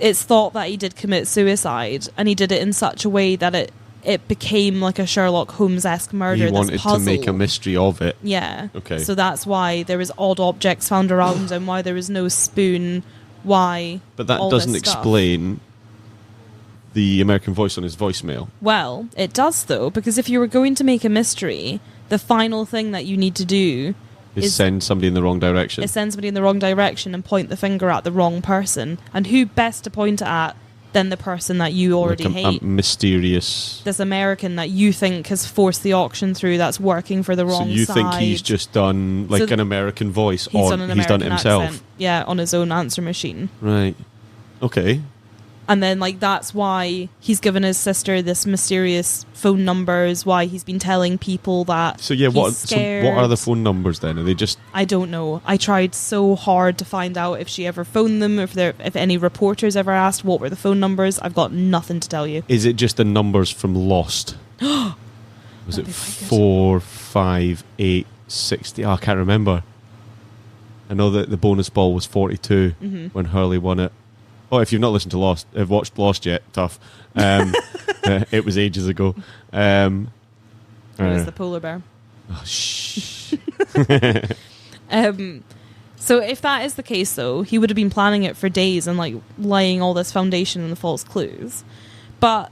Speaker 2: it's thought that he did commit suicide, and he did it in such a way that it became like a Sherlock Holmes-esque murder.
Speaker 1: He wanted
Speaker 2: this puzzle.
Speaker 1: to make a mystery of it.
Speaker 2: Yeah.
Speaker 1: Okay.
Speaker 2: So that's why there was odd objects found around him, why there was no spoon, why.
Speaker 1: But that
Speaker 2: all
Speaker 1: doesn't
Speaker 2: this stuff.
Speaker 1: explain the American voice on his voicemail.
Speaker 2: Well, it does though, because if you were going to make a mystery, the final thing that you need to do
Speaker 1: Is send somebody in the wrong direction.
Speaker 2: is send somebody in the wrong direction and point the finger at the wrong person. And who best to point it at than the person that you already
Speaker 1: like
Speaker 2: hate?
Speaker 1: a mysterious...
Speaker 2: This American that you think has forced the auction through, that's working for the wrong side.
Speaker 1: So you think he's just done like an American voice
Speaker 2: he's
Speaker 1: on...
Speaker 2: done an
Speaker 1: he's done it
Speaker 2: American
Speaker 1: himself.
Speaker 2: accent, yeah, on his own answer machine.
Speaker 1: Right. Okay.
Speaker 2: And then, like, that's why he's given his sister this mysterious phone numbers, why he's been telling people that
Speaker 1: So, yeah,
Speaker 2: he's
Speaker 1: what
Speaker 2: scared.
Speaker 1: what are the phone numbers then? Are they just...
Speaker 2: I don't know. I tried so hard to find out if she ever phoned them, if any reporters ever asked what were the phone numbers. I've got nothing to tell you.
Speaker 1: Is it just the numbers from Lost? Was
Speaker 2: That'd
Speaker 1: it
Speaker 2: be quite good.
Speaker 1: 4, 5, 8, 60? Oh, I can't remember. I know that the bonus ball was 42 when Hurley won it. Oh, if you've not listened to Lost, have watched Lost yet, tough. It was ages ago.
Speaker 2: It was the polar bear.
Speaker 1: Oh, shh.
Speaker 2: So if that is the case, though, he would have been planning it for days and like laying all this foundation and the false clues. But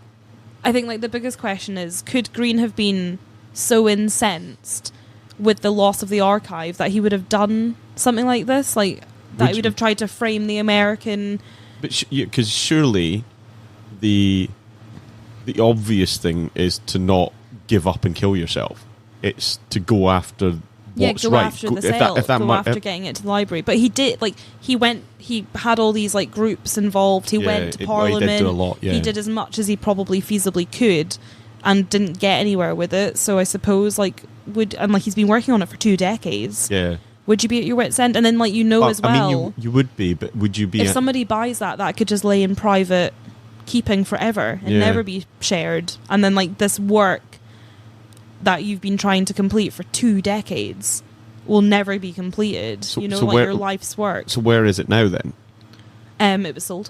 Speaker 2: I think like the biggest question is, could Green have been so incensed with the loss of the archive that he would have done something like this? Like that he would have tried to frame the American...
Speaker 1: But because surely the obvious thing is to not give up and kill yourself. It's to go after what's
Speaker 2: go
Speaker 1: right.
Speaker 2: after the sale, go after getting it to the library. But he did, like, he had all these, like, groups involved. He went to Parliament.
Speaker 1: He did do a lot, yeah.
Speaker 2: He did as much as he probably feasibly could and didn't get anywhere with it. So I suppose, like, he's been working on it for 2 decades.
Speaker 1: Yeah.
Speaker 2: Would you be at your wit's end? And then, like, as well...
Speaker 1: I mean, you would be, but would you be...
Speaker 2: If somebody buys that could just lay in private keeping forever and never be shared. And then, like, this work that you've been trying to complete for 2 decades will never be completed.
Speaker 1: So
Speaker 2: your life's work.
Speaker 1: So where is it now, then?
Speaker 2: It was sold.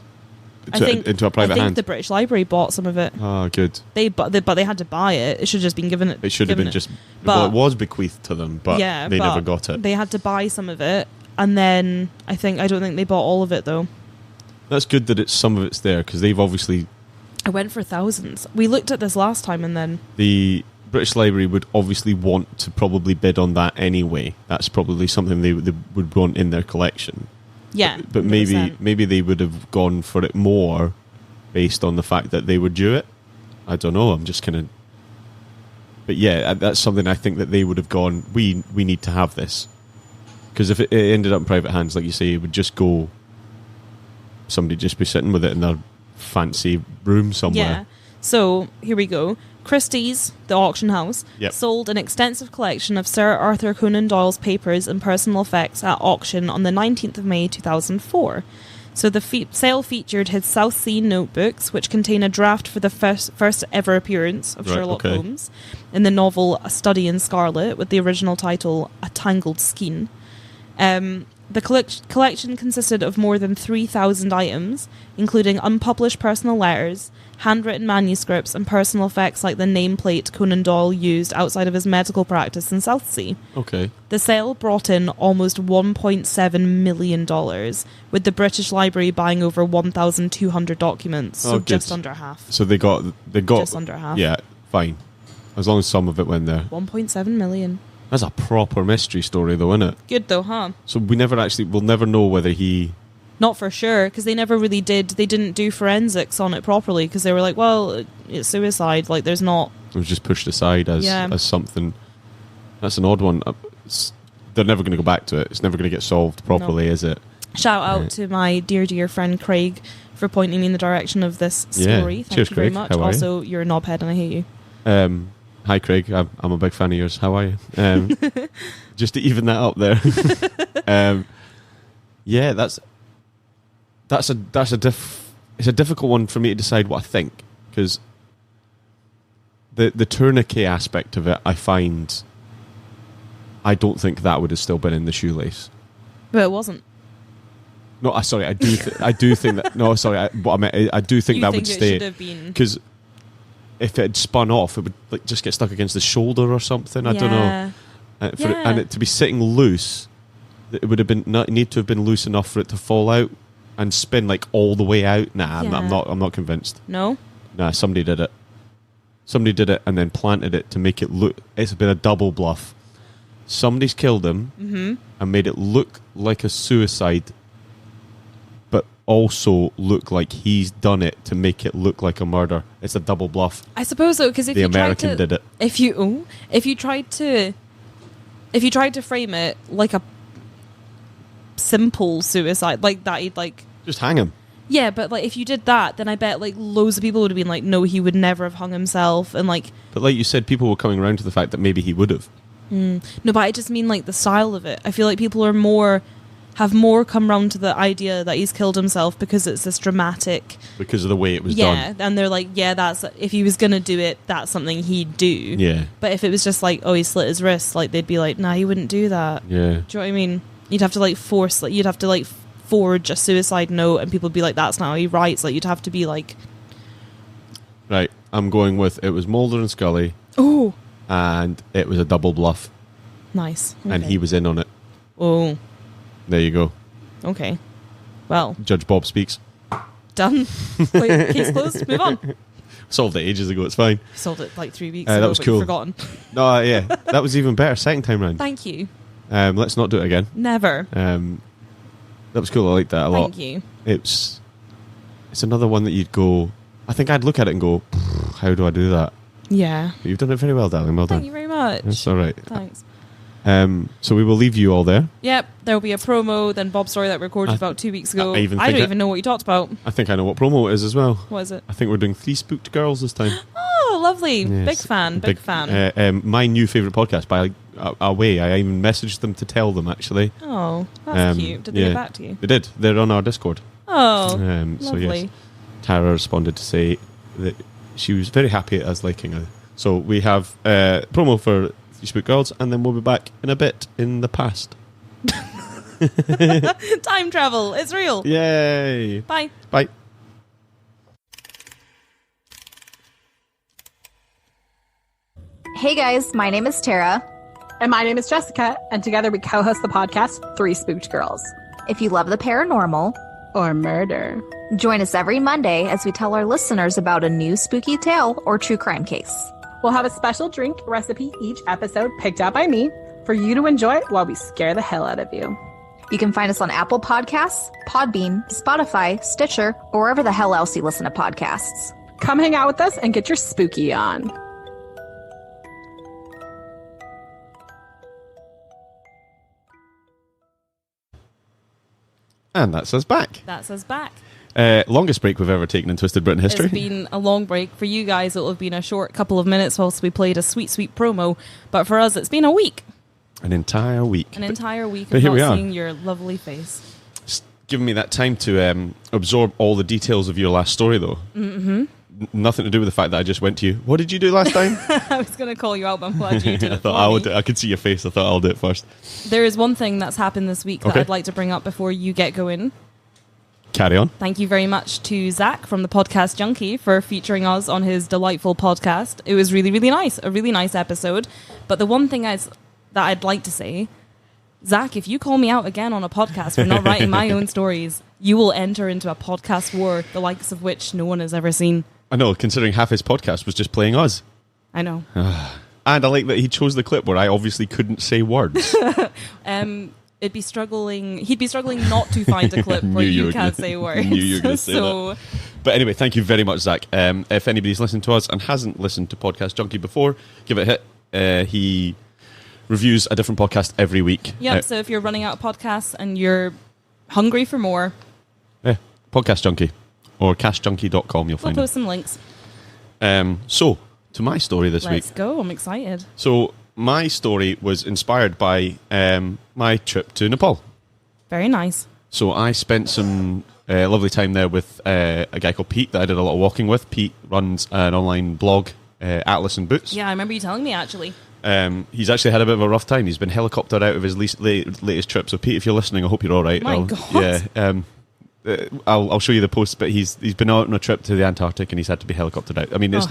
Speaker 1: Into a private hand?
Speaker 2: I think the British Library bought some of it.
Speaker 1: Oh, good.
Speaker 2: But they had to buy it. It should have just been given it.
Speaker 1: It should have been just... Well, it was bequeathed to them, but they never got it.
Speaker 2: They had to buy some of it, and then I don't think they bought all of it, though.
Speaker 1: That's good that some of it's there, because they've obviously...
Speaker 2: I went for thousands. We looked at this last time, and then...
Speaker 1: The British Library would obviously want to probably bid on that anyway. That's probably something they would want in their collection.
Speaker 2: Yeah,
Speaker 1: but maybe they would have gone for it more based on the fact that they would do it. I don't know. I'm just kind of... But yeah, that's something I think that they would have gone, we need to have this. Because if it ended up in private hands, like you say, it would just go... Somebody just be sitting with it in their fancy room somewhere.
Speaker 2: Yeah. So, here we go. Christie's, the auction house,
Speaker 1: Yep.
Speaker 2: sold an extensive collection of Sir Arthur Conan Doyle's papers and personal effects at auction on the 19th of May 2004. So the sale featured his South Sea notebooks, which contain a draft for the first ever appearance of Sherlock Holmes in the novel A Study in Scarlet, with the original title A Tangled Skein. The collection consisted of more than 3,000 items, including unpublished personal letters, handwritten manuscripts, and personal effects like the nameplate Conan Doyle used outside of his medical practice in Southsea.
Speaker 1: Okay.
Speaker 2: The sale brought in almost $1.7 million, with the British Library buying over 1,200 documents, so just under half.
Speaker 1: So they got
Speaker 2: just under half.
Speaker 1: Yeah, fine. As long as some of it went there.
Speaker 2: 1.7 million.
Speaker 1: That's a proper mystery story, though, isn't it?
Speaker 2: Good, though, huh?
Speaker 1: So we'll never know whether he...
Speaker 2: Not for sure, because they never really did. They didn't do forensics on it properly, because they were like, well, it's suicide. Like, there's not...
Speaker 1: It was just pushed aside as something... That's an odd one. They're never going to go back to it. It's never going to get solved properly, is it?
Speaker 2: Shout out to my dear friend Craig for pointing me in the direction of this story.
Speaker 1: Yeah.
Speaker 2: Thank
Speaker 1: Cheers,
Speaker 2: you very
Speaker 1: Craig.
Speaker 2: much.
Speaker 1: How are
Speaker 2: Also, you're a knobhead and I hate you.
Speaker 1: Hi, Craig. I'm a big fan of yours. How are you? Just to even that up there. Yeah, it's a difficult one for me to decide what I think, because the tourniquet aspect of it, I don't think that would have still been in the shoelace.
Speaker 2: But it wasn't.
Speaker 1: No, sorry, I do. I do think that. No, sorry. What I meant, I do think
Speaker 2: You
Speaker 1: that
Speaker 2: think
Speaker 1: would
Speaker 2: it
Speaker 1: stay
Speaker 2: should have been?
Speaker 1: because if it had spun off, it would like just get stuck against the shoulder or something. I don't know. And it to be sitting loose, it would have been need to have been loose enough for it to fall out and spin like all the way out. Nah,
Speaker 2: Yeah.
Speaker 1: I'm not convinced.
Speaker 2: No?
Speaker 1: Nah, somebody did it. Somebody did it and then planted it to make it look. It's been a double bluff. Somebody's killed him and made it look like a suicide, but also look like he's done it to make it look like a murder. It's a double bluff.
Speaker 2: I suppose so, because if
Speaker 1: The
Speaker 2: you
Speaker 1: American
Speaker 2: tried to,
Speaker 1: did it.
Speaker 2: If you tried to frame it like a simple suicide, like that, he'd like
Speaker 1: Just hang him.
Speaker 2: yeah, but like if you did that, then I bet like loads of people would have been like, no, he would never have hung himself, and like
Speaker 1: But like you said, people were coming around to the fact that maybe he would have.
Speaker 2: no, but I just mean like the style of it. I feel like people have more come round to the idea that he's killed himself because it's this dramatic.
Speaker 1: Because of the way it was
Speaker 2: Yeah,
Speaker 1: done.
Speaker 2: and they're like, yeah, that's if he was gonna do it, that's something he'd do.
Speaker 1: Yeah.
Speaker 2: But if it was just like, oh, he slit his wrist, like they'd be like, nah, he wouldn't do that.
Speaker 1: Yeah.
Speaker 2: Do you know what I mean? You'd have to like forge a suicide note, and people would be like, that's not how he writes. Like you'd have to be like,
Speaker 1: Right. I'm going with it was Mulder and Scully,
Speaker 2: oh,
Speaker 1: and it was a double bluff,
Speaker 2: nice,
Speaker 1: and
Speaker 2: Okay.
Speaker 1: he was in on it.
Speaker 2: Oh,
Speaker 1: There you go.
Speaker 2: okay. Well,
Speaker 1: Judge Bob speaks.
Speaker 2: done. Wait, case closed. Move on.
Speaker 1: Solved it ages ago. It's fine.
Speaker 2: Sold it like 3 weeks
Speaker 1: That
Speaker 2: ago,
Speaker 1: was
Speaker 2: but
Speaker 1: cool.
Speaker 2: you've forgotten.
Speaker 1: No, yeah, that was even better. Second time round.
Speaker 2: Thank you.
Speaker 1: Let's not do it again.
Speaker 2: Never.
Speaker 1: That was cool. I liked that a lot.
Speaker 2: Thank you.
Speaker 1: It's another one that you'd go. I think I'd look at it and go, "How do I do that?"
Speaker 2: Yeah.
Speaker 1: But you've done it very well, darling. Well
Speaker 2: Thank
Speaker 1: done.
Speaker 2: you very much.
Speaker 1: That's all right.
Speaker 2: Thanks.
Speaker 1: So we will leave you all there.
Speaker 2: Yep, there'll be a promo, then Bob's story that we recorded about 2 weeks ago.
Speaker 1: I
Speaker 2: I don't even know what you talked about.
Speaker 1: I think I know what promo it is as well.
Speaker 2: What is it?
Speaker 1: I think we're doing 3 Spooked Girls this time.
Speaker 2: Oh, lovely.
Speaker 1: Yes.
Speaker 2: Big fan. Big fan.
Speaker 1: My new favourite podcast, by a way. I even messaged them to tell them, actually.
Speaker 2: Oh, that's cute. Did they get back to you?
Speaker 1: They did. They're on our Discord.
Speaker 2: Oh,
Speaker 1: So
Speaker 2: lovely.
Speaker 1: yes, Tara responded to say that she was very happy at us liking her. So we have promo for 3 Spooked Girls, and then we'll be back in a bit in the past.
Speaker 2: Time travel. It's real.
Speaker 1: Yay!
Speaker 2: Bye.
Speaker 1: Bye.
Speaker 3: Hey guys, my name is Tara.
Speaker 4: And my name is Jessica, and together we co-host the podcast 3 Spooked Girls.
Speaker 3: If you love the paranormal,
Speaker 4: Or murder.
Speaker 3: join us every Monday as we tell our listeners about a new spooky tale or true crime case.
Speaker 4: We'll have a special drink recipe each episode picked out by me for you to enjoy while we scare the hell out of you.
Speaker 3: You can find us on Apple Podcasts, Podbean, Spotify, Stitcher, or wherever the hell else you listen to podcasts.
Speaker 4: Come hang out with us and get your spooky on.
Speaker 1: And that's us back.
Speaker 2: That's us back.
Speaker 1: Longest break we've ever taken in Twisted Britain history.
Speaker 2: It's been a long break. For you guys, it'll have been a short couple of minutes whilst we played a sweet, sweet promo. But for us, it's been a week.
Speaker 1: An entire week.
Speaker 2: An entire week
Speaker 1: but
Speaker 2: of
Speaker 1: here we
Speaker 2: not
Speaker 1: are.
Speaker 2: seeing your lovely face.
Speaker 1: It's given me that time to absorb all the details of your last story, though. Mm-hmm. Nothing to do with the fact that I just went to you. What did you do last time?
Speaker 2: I was going to call you out, but I'm glad you did
Speaker 1: I
Speaker 2: it
Speaker 1: thought
Speaker 2: for
Speaker 1: I
Speaker 2: me.
Speaker 1: would. I could see your face. I thought I'll do it first.
Speaker 2: There is one thing that's happened this week that
Speaker 1: Okay.
Speaker 2: I'd like to bring up before you get going.
Speaker 1: Carry on.
Speaker 2: Thank you very much to Zach from the Podcast Junkie for featuring us on his delightful podcast. It was really, really nice. A really nice episode. But the one thing that I'd like to say, Zach, if you call me out again on a podcast for not writing my own stories, you will enter into a podcast war, the likes of which no one has ever seen.
Speaker 1: I know, considering half his podcast was just playing us.
Speaker 2: I know.
Speaker 1: And I like that he chose the clip where I obviously couldn't say words.
Speaker 2: He'd be struggling not to find a clip where
Speaker 1: Knew you
Speaker 2: you
Speaker 1: were
Speaker 2: can't
Speaker 1: gonna-
Speaker 2: say words.
Speaker 1: knew you were gonna say
Speaker 2: so
Speaker 1: that. But anyway, thank you very much, Zach. If anybody's listened to us and hasn't listened to Podcast Junkie before, give it a hit. He reviews a different podcast every week.
Speaker 2: yeah, so if you're running out of podcasts and you're hungry for more,
Speaker 1: Podcast Junkie or cashjunkie.com, you'll
Speaker 2: we'll
Speaker 1: find
Speaker 2: post some links.
Speaker 1: it. So, to my story this
Speaker 2: Let's
Speaker 1: week.
Speaker 2: go. I'm excited.
Speaker 1: So, my story was inspired by my trip to Nepal.
Speaker 2: Very nice.
Speaker 1: So I spent some lovely time there with a guy called Pete that I did a lot of walking with. Pete runs an online blog, Atlas and Boots.
Speaker 2: Yeah, I remember you telling me actually.
Speaker 1: He's actually had a bit of a rough time. He's been helicoptered out of his latest trip. So, Pete, if you're listening, I hope you're all right.
Speaker 2: My God.
Speaker 1: Yeah. I'll show you the post, but he's been out on a trip to the Antarctic and he's had to be helicoptered out. I mean, it's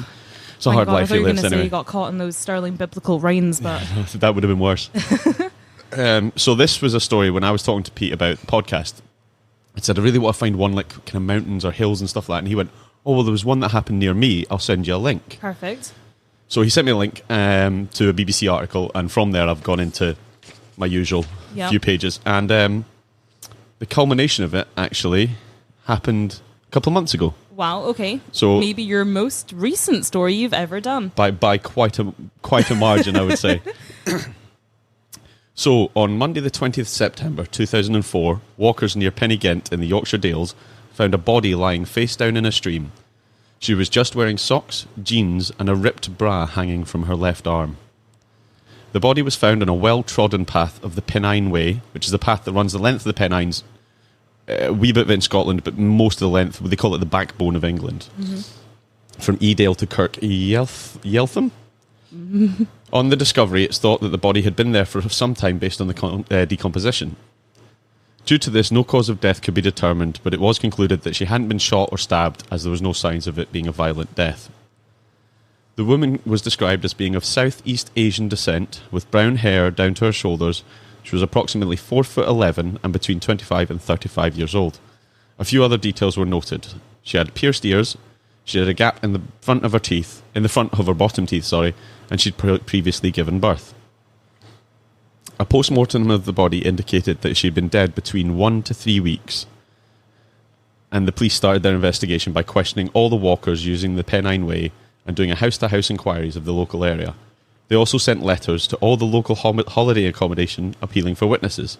Speaker 1: a hard life he lives anyway.
Speaker 2: Say he got caught in those sterling biblical rains, but
Speaker 1: that would have been worse. So this was a story when I was talking to Pete about the podcast. I said, I really want to find one like kind of mountains or hills and stuff like that. And he went, oh, well, there was one that happened near me. I'll send you a link.
Speaker 2: Perfect.
Speaker 1: So he sent me a link to a BBC article, and from there I've gone into my usual few pages. And the culmination of it actually happened a couple of months ago.
Speaker 2: Wow, okay.
Speaker 1: So
Speaker 2: maybe your most recent story you've ever done.
Speaker 1: By quite a margin, I would say. So, on Monday the 20th September 2004, walkers near Pennygent in the Yorkshire Dales found a body lying face down in a stream. She was just wearing socks, jeans, and a ripped bra hanging from her left arm. The body was found on a well-trodden path of the Pennine Way, which is a path that runs the length of the Pennines, a wee bit of it in Scotland, but most of the length, they call it the backbone of England. Mm-hmm. From Edale to Kirk Yeltham. Mm-hmm. On the discovery, it's thought that the body had been there for some time based on the decomposition. Due to this, no cause of death could be determined, but it was concluded that she hadn't been shot or stabbed, as there was no signs of it being a violent death. The woman was described as being of Southeast Asian descent, with brown hair down to her shoulders. She was approximately 4'11" and between 25 and 35 years old. A few other details were noted. She had pierced ears. She had a gap in the front of her bottom teeth, and she'd previously given birth. A post-mortem of the body indicated that she'd been dead between 1 to 3 weeks, and the police started their investigation by questioning all the walkers using the Pennine Way and doing a house-to-house inquiries of the local area. They also sent letters to all the local holiday accommodation appealing for witnesses.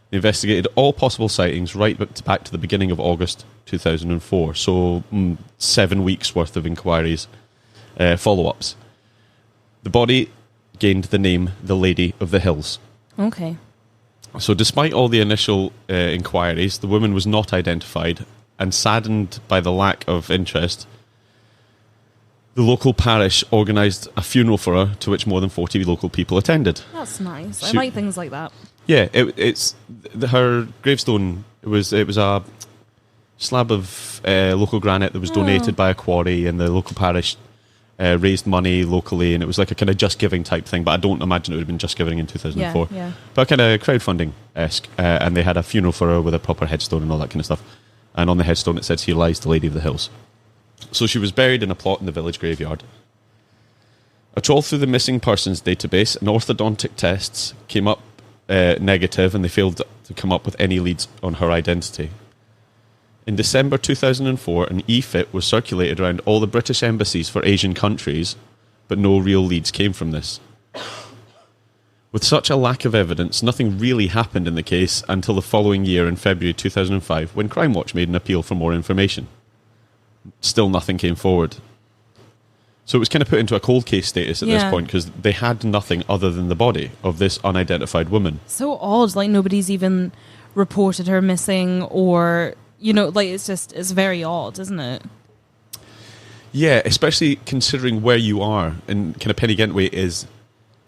Speaker 1: They investigated all possible sightings right back to the beginning of August 2004, so 7 weeks worth of inquiries, follow-ups. The body gained the name the Lady of the Hills.
Speaker 2: Okay.
Speaker 1: So despite all the initial inquiries, the woman was not identified, and saddened by the lack of interest, the local parish organised a funeral for her, to which more than 40 local people attended.
Speaker 2: That's nice. I like things like that.
Speaker 1: Yeah, it's her gravestone. It was a slab of local granite that was donated by a quarry, and the local parish raised money locally, and it was like a kind of Just Giving type thing, but I don't imagine it would have been Just Giving in 2004.
Speaker 2: Yeah.
Speaker 1: But kind of crowdfunding-esque, and they had a funeral for her with a proper headstone and all that kind of stuff. And on the headstone it says, "Here lies the Lady of the Hills." So she was buried in a plot in the village graveyard. A trawl through the missing persons database and orthodontic tests came up negative, and they failed to come up with any leads on her identity. In December 2004, an e-fit was circulated around all the British embassies for Asian countries, but no real leads came from this. With such a lack of evidence, nothing really happened in the case until the following year in February 2005, when Crime Watch made an appeal for more information. Still nothing came forward. So it was kind of put into a cold case status at this point, because they had nothing other than the body of this unidentified woman.
Speaker 2: So odd, like nobody's even reported her missing, or... it's very odd, isn't it?
Speaker 1: Yeah, especially considering where you are, and kind of Pennygent Way is...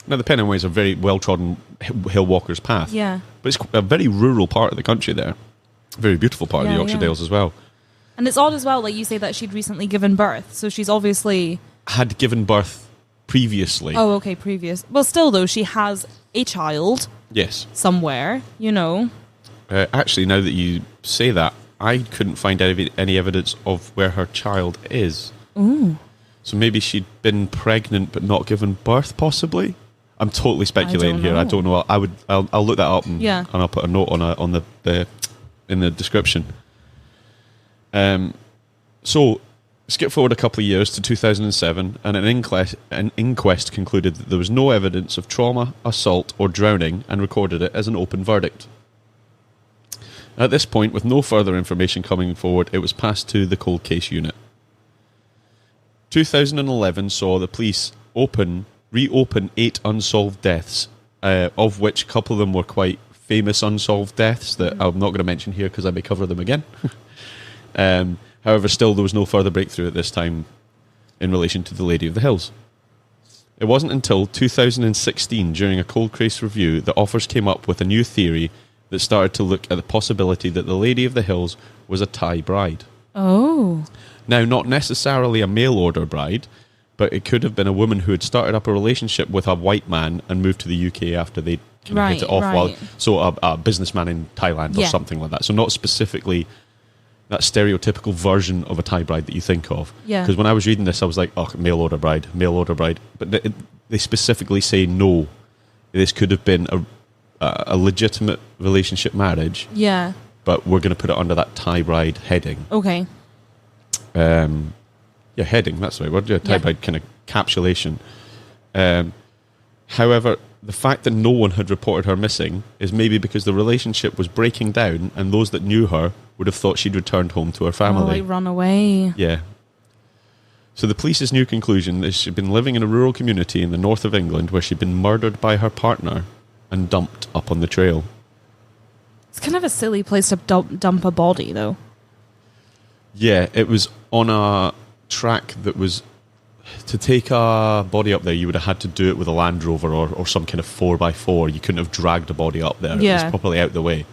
Speaker 1: Now, the Pennine Way is a very well-trodden hill walker's path. Yeah. But it's a very rural part of the country there. Very beautiful part of the Yorkshire Dales as well.
Speaker 2: And it's odd as well, like you say, that she'd recently given birth, so she's obviously...
Speaker 1: Had given birth previously.
Speaker 2: Oh, okay, previous. Well, still, though, she has a child.
Speaker 1: Yes.
Speaker 2: Somewhere,
Speaker 1: Actually, now that you say that, I couldn't find any evidence of where her child is.
Speaker 2: Ooh.
Speaker 1: So maybe she'd been pregnant but not given birth, possibly? I'm totally speculating here. I don't know. I'll look that up and I'll put a note on the in the description. So skip forward a couple of years to 2007, and an inquest concluded that there was no evidence of trauma, assault, or drowning, and recorded it as an open verdict. At this point, with no further information coming forward, it was passed to the cold case unit. 2011 saw the police reopen 8 unsolved deaths, of which a couple of them were quite famous unsolved deaths that I'm not going to mention here because I may cover them again. However, still there was no further breakthrough at this time in relation to the Lady of the Hills. It wasn't until 2016, during a cold case review, that authors came up with a new theory that started to look at the possibility that the Lady of the Hills was a Thai bride.
Speaker 2: Oh.
Speaker 1: Now, not necessarily a mail-order bride, but it could have been a woman who had started up a relationship with a white man and moved to the UK after they kind of hit it off.
Speaker 2: Right.
Speaker 1: So a businessman in Thailand or something like that. So not specifically that stereotypical version of a Thai bride that you think of.
Speaker 2: Yeah.
Speaker 1: Because when I was reading this, I was like, oh, mail-order bride. But they specifically say no. This could have been a legitimate relationship marriage.
Speaker 2: Yeah.
Speaker 1: But we're going to put it under that Thai bride heading.
Speaker 2: Okay.
Speaker 1: Heading, that's the right word. Yeah, Thai bride kind of capsulation. However, the fact that no one had reported her missing is maybe because the relationship was breaking down and those that knew her would have thought she'd returned home to her family.
Speaker 2: Oh, like run away.
Speaker 1: Yeah. So the police's new conclusion is she'd been living in a rural community in the north of England where she'd been murdered by her partner and dumped up on the trail.
Speaker 2: It's kind of a silly place to dump a body, though.
Speaker 1: Yeah, it was on a track that was... To take a body up there, you would have had to do it with a Land Rover or some kind of 4x4. You couldn't have dragged a body up there.
Speaker 2: Yeah.
Speaker 1: It was properly out the way.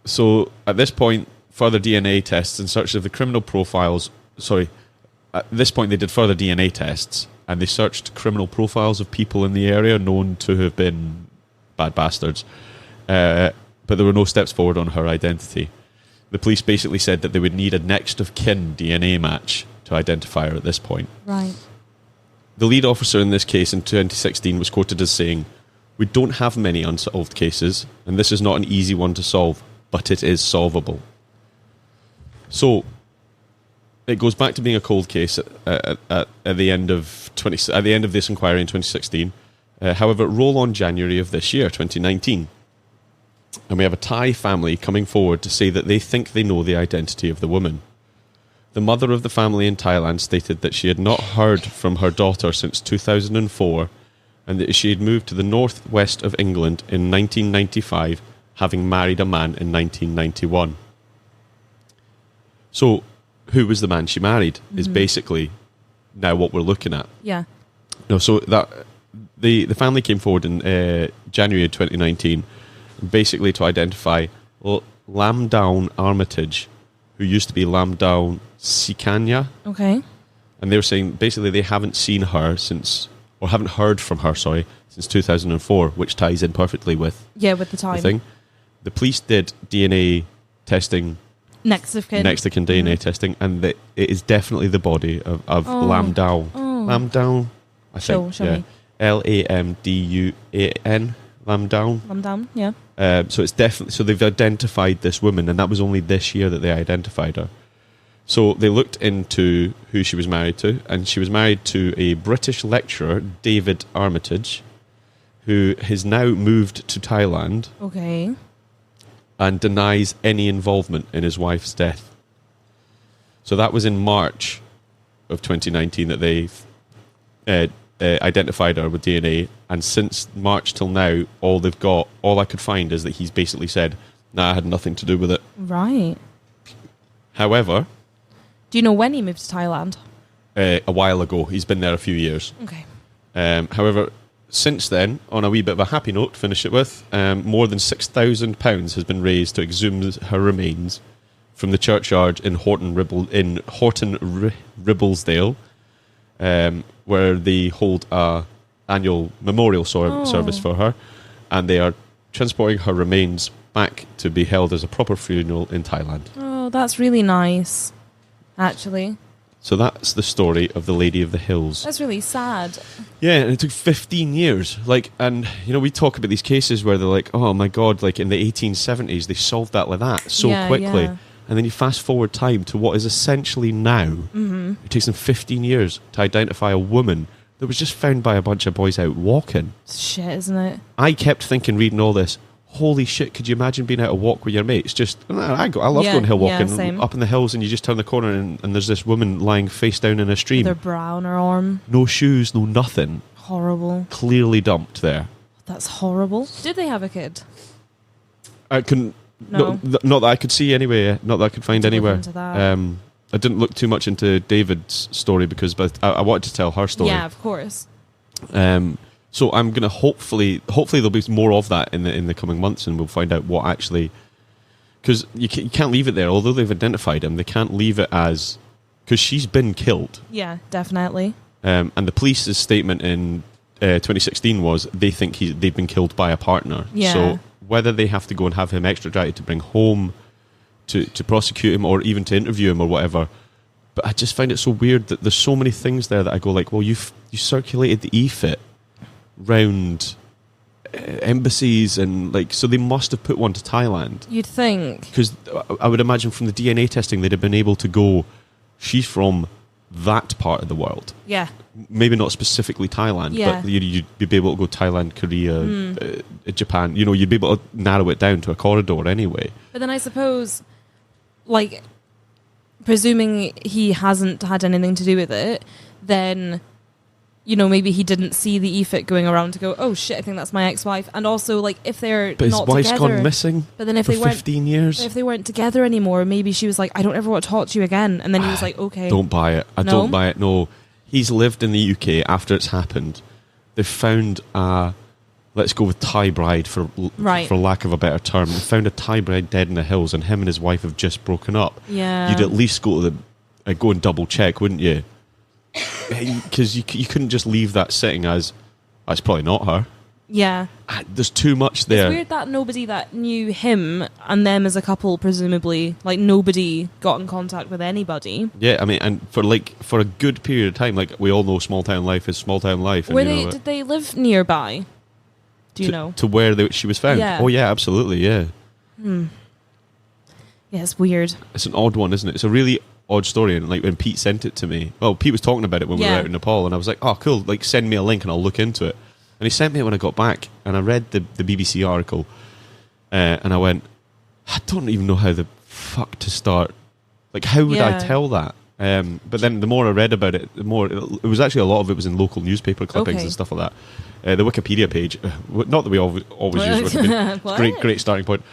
Speaker 1: So at this point, further DNA tests in search of the criminal profiles... Sorry. At this point, they did further DNA tests and they searched criminal profiles of people in the area known to have been bad bastards. But there were no steps forward on her identity. The police basically said that they would need a next of kin DNA match to identify her at this point.
Speaker 2: Right.
Speaker 1: The lead officer in this case in 2016 was quoted as saying, "We don't have many unsolved cases, and this is not an easy one to solve, but it is solvable." So, it goes back to being a cold case at the end of this inquiry in 2016. However, roll on January of this year, 2019. And we have a Thai family coming forward to say that they think they know the identity of the woman. The mother of the family in Thailand stated that she had not heard from her daughter since 2004 and that she had moved to the northwest of England in 1995, having married a man in 1991. So, who was the man she married is basically now what we're looking at.
Speaker 2: Yeah.
Speaker 1: No, so that the family came forward in January of 2019 basically to identify Lamdown Armitage, who used to be Lamdown Sikanya.
Speaker 2: Okay.
Speaker 1: And they were saying basically they haven't seen her since, or haven't heard from her, since 2004, which ties in perfectly with
Speaker 2: with the time.
Speaker 1: the thing. The police did DNA testing,
Speaker 2: Next of kin
Speaker 1: DNA testing, and it is definitely the body of Lamdown. Lamdown, I think.
Speaker 2: Show me.
Speaker 1: Lamduan.
Speaker 2: Lamdown, yeah.
Speaker 1: So it's definitely, so they've identified this woman, and that was only this year that they identified her. So they looked into who she was married to, and she was married to a British lecturer, David Armitage, who has now moved to Thailand.
Speaker 2: Okay.
Speaker 1: And denies any involvement in his wife's death. So that was in March of 2019 that they identified her with DNA, and since March till now, all I could find is that he's basically said, "Nah, I had nothing to do with it."
Speaker 2: Right.
Speaker 1: However,
Speaker 2: do you know when he moved to Thailand?
Speaker 1: A while ago. He's been there a few years.
Speaker 2: Okay.
Speaker 1: However, since then, on a wee bit of a happy note to finish it with, more than £6,000 has been raised to exhume her remains from the churchyard in Horton Ribblesdale, where they hold a annual memorial service for her, and they are transporting her remains back to be held as a proper funeral in Thailand.
Speaker 2: Oh, that's really nice, actually.
Speaker 1: So that's the story of the Lady of the Hills.
Speaker 2: That's really sad.
Speaker 1: Yeah, and it took 15 years. And we talk about these cases where they're like, oh my God, like in the 1870s, they solved that like that so quickly. Yeah. And then you fast forward time to what is essentially now. Mm-hmm. It takes them 15 years to identify a woman that was just found by a bunch of boys out walking.
Speaker 2: Shit, isn't it?
Speaker 1: I kept thinking, reading all this, holy shit, could you imagine being out a walk with your mates? Just, I love going hill walking up in the hills, and you just turn the corner and there's this woman lying face down in a stream.
Speaker 2: With her bra on her arm.
Speaker 1: No shoes, no nothing.
Speaker 2: Horrible.
Speaker 1: Clearly dumped there.
Speaker 2: That's horrible. Did they have a kid?
Speaker 1: I couldn't...
Speaker 2: No.
Speaker 1: Not that I could see anyway. Not that I could find anywhere.
Speaker 2: Into that.
Speaker 1: I didn't look too much into David's story because I wanted to tell her story.
Speaker 2: Yeah, of course.
Speaker 1: So I'm gonna hopefully there'll be more of that in the coming months, and we'll find out what actually, because you can't leave it there. Although they've identified him, they can't leave it as, because she's been killed.
Speaker 2: Yeah, definitely.
Speaker 1: And the police's statement in 2016 was they think they've been killed by a partner.
Speaker 2: Yeah.
Speaker 1: So whether they have to go and have him extradited to bring home to prosecute him or even to interview him or whatever. But I just find it so weird that there's so many things there that I go like, well, you circulated the EFIT round embassies and like, so they must have put one to Thailand.
Speaker 2: You'd think.
Speaker 1: Because I would imagine from the DNA testing they'd have been able to go, she's from that part of the world.
Speaker 2: Yeah.
Speaker 1: Maybe not specifically Thailand,
Speaker 2: Yeah.
Speaker 1: but you'd be able to go Thailand, Korea, Japan. You know, you'd be able to narrow it down to a corridor anyway.
Speaker 2: But then I suppose, like, presuming he hasn't had anything to do with it, then, you know, maybe he didn't see the EFIT going around to go, oh shit, I think that's my ex-wife. And also, like, if they're
Speaker 1: But
Speaker 2: not
Speaker 1: his wife's
Speaker 2: together,
Speaker 1: gone missing
Speaker 2: but then if
Speaker 1: for
Speaker 2: they weren't
Speaker 1: 15 years.
Speaker 2: if they weren't together anymore, maybe she was like, I don't ever want to talk to you again. And then he was like, okay.
Speaker 1: Don't buy it. I
Speaker 2: No?
Speaker 1: don't buy it. No. He's lived in the UK after it's happened. They've found let's go with Thai bride for lack of a better term. They found a Thai bride dead in the hills, and him and his wife have just broken up.
Speaker 2: Yeah.
Speaker 1: You'd at least go to go and double check, wouldn't you? Because you couldn't just leave that sitting as, it's probably not her.
Speaker 2: Yeah.
Speaker 1: There's too much there.
Speaker 2: It's weird that nobody that knew him and them as a couple, presumably, like, nobody got in contact with anybody.
Speaker 1: Yeah, I mean, and for a good period of time, like, we all know small town life is small town life. And
Speaker 2: Did they live nearby? Do you know?
Speaker 1: To where she was found?
Speaker 2: Yeah.
Speaker 1: Oh yeah, absolutely, yeah.
Speaker 2: Yeah, it's weird.
Speaker 1: It's an odd one, isn't it? It's a really odd story, and like when Pete sent it to me, Pete was talking about it when we were out in Nepal, and I was like, oh cool, like send me a link and I'll look into it. And he sent me it when I got back, and I read the BBC article, and I went, I don't even know how the fuck to start. Like, how would I tell that? But then the more I read about it, the more it was actually a lot of it was in local newspaper clippings and stuff like that. The Wikipedia page, not that we always use Wikipedia, great starting point,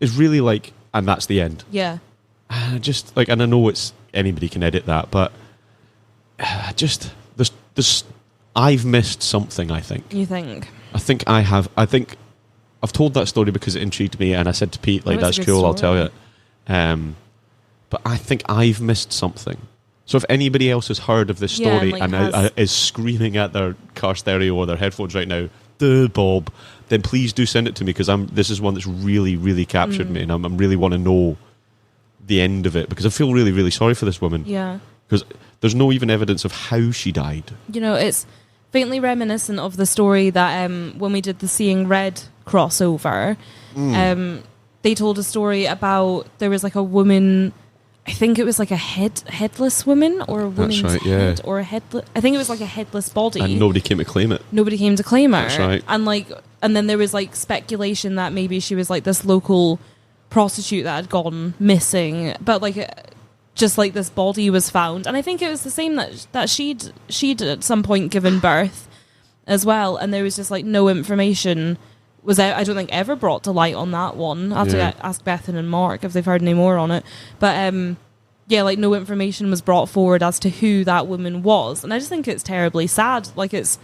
Speaker 1: is really like, and that's the end.
Speaker 2: Yeah.
Speaker 1: And I just like, and I know anybody can edit that, but there's I've missed something, I think.
Speaker 2: You think?
Speaker 1: I think I have. I think I've told that story because it intrigued me, and I said to Pete, like, that's cool, I'll tell you. But I think I've missed something. So if anybody else has heard of this story and is screaming at their car stereo or their headphones right now, Bob, then please do send it to me, because this is one that's really, really captured me, and I really want to know the end of it, because I feel really, really sorry for this woman.
Speaker 2: Yeah.
Speaker 1: Because there's no even evidence of how she died.
Speaker 2: You know, it's faintly reminiscent of the story that when we did the Seeing Red crossover, they told a story about, there was like a woman, I think it was like a headless woman, or a woman's head, or a headless, I think it was like a headless body.
Speaker 1: And nobody came to claim it.
Speaker 2: Nobody came to claim her.
Speaker 1: That's right.
Speaker 2: And then there was like speculation that maybe she was like this local prostitute that had gone missing, but like just like this body was found, and I think it was the same that she'd at some point given birth as well, and there was just like no information was out, I don't think, ever brought to light on that one. I have to ask Bethan and Mark if they've heard any more on it, but like no information was brought forward as to who that woman was, and I just think it's terribly sad. Like, it's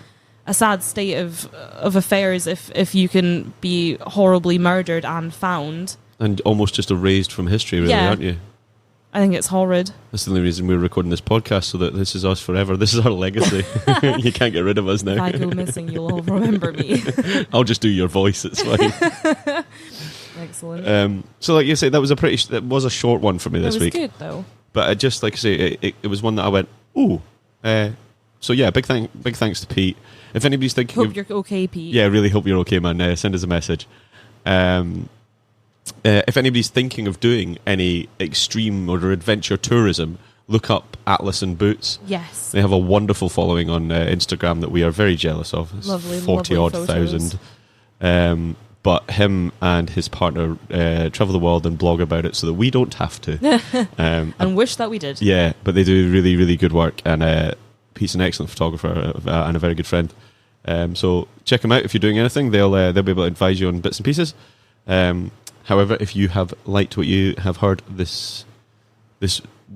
Speaker 2: a sad state of affairs if you can be horribly murdered and found. And
Speaker 1: almost just erased from history, really, aren't you?
Speaker 2: I think it's horrid.
Speaker 1: That's the only reason we're recording this podcast, so that this is us forever. This is our legacy. You can't get rid of us now.
Speaker 2: If I go missing, you'll all remember me.
Speaker 1: I'll just do your voice, it's fine.
Speaker 2: Excellent.
Speaker 1: So like you say, that was a short one for me this week.
Speaker 2: It was good, though.
Speaker 1: But I just, like I say, it was one that I went, ooh. So yeah, big thanks to Pete. If anybody's thinking...
Speaker 2: Hope you're okay, Pete.
Speaker 1: Yeah, really hope you're okay, man. Send us a message. If anybody's thinking of doing any extreme or adventure tourism, look up Atlas and Boots.
Speaker 2: Yes.
Speaker 1: They have a wonderful following on Instagram that we are very jealous of. It's
Speaker 2: lovely
Speaker 1: 40-odd
Speaker 2: photos.
Speaker 1: thousand. But him and his partner travel the world and blog about it so that we don't have to.
Speaker 2: And wish that we did.
Speaker 1: Yeah, but they do really, really good work. And Pete's an excellent photographer and a very good friend. So check them out if you're doing anything. They'll be able to advise you on bits and pieces. However, if you have liked what you have heard this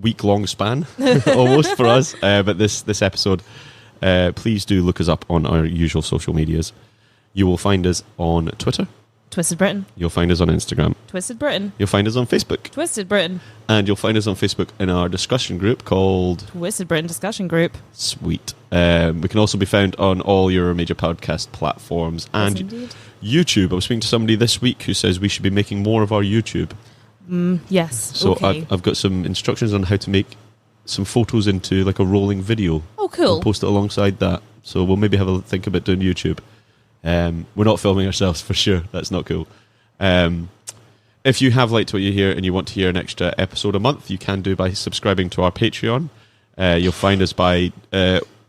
Speaker 1: week-long span, almost for us. But this episode, please do look us up on our usual social medias. You will find us on Twitter.
Speaker 2: Twisted Britain.
Speaker 1: You'll find us on Instagram.
Speaker 2: Twisted Britain.
Speaker 1: You'll find us on Facebook.
Speaker 2: Twisted Britain.
Speaker 1: And you'll find us on Facebook in our discussion group called
Speaker 2: Twisted Britain Discussion Group.
Speaker 1: Sweet. We can also be found on all your major podcast platforms and YouTube. I was speaking to somebody this week who says we should be making more of our YouTube.
Speaker 2: Yes.
Speaker 1: So
Speaker 2: okay.
Speaker 1: I've got some instructions on how to make some photos into like a rolling video.
Speaker 2: Oh, cool.
Speaker 1: And post it alongside that. So we'll maybe have a think about doing YouTube. We're not filming ourselves for sure. That's not cool. If you have liked what you hear and you want to hear an extra episode a month, you can do by subscribing to our Patreon. You'll find us by...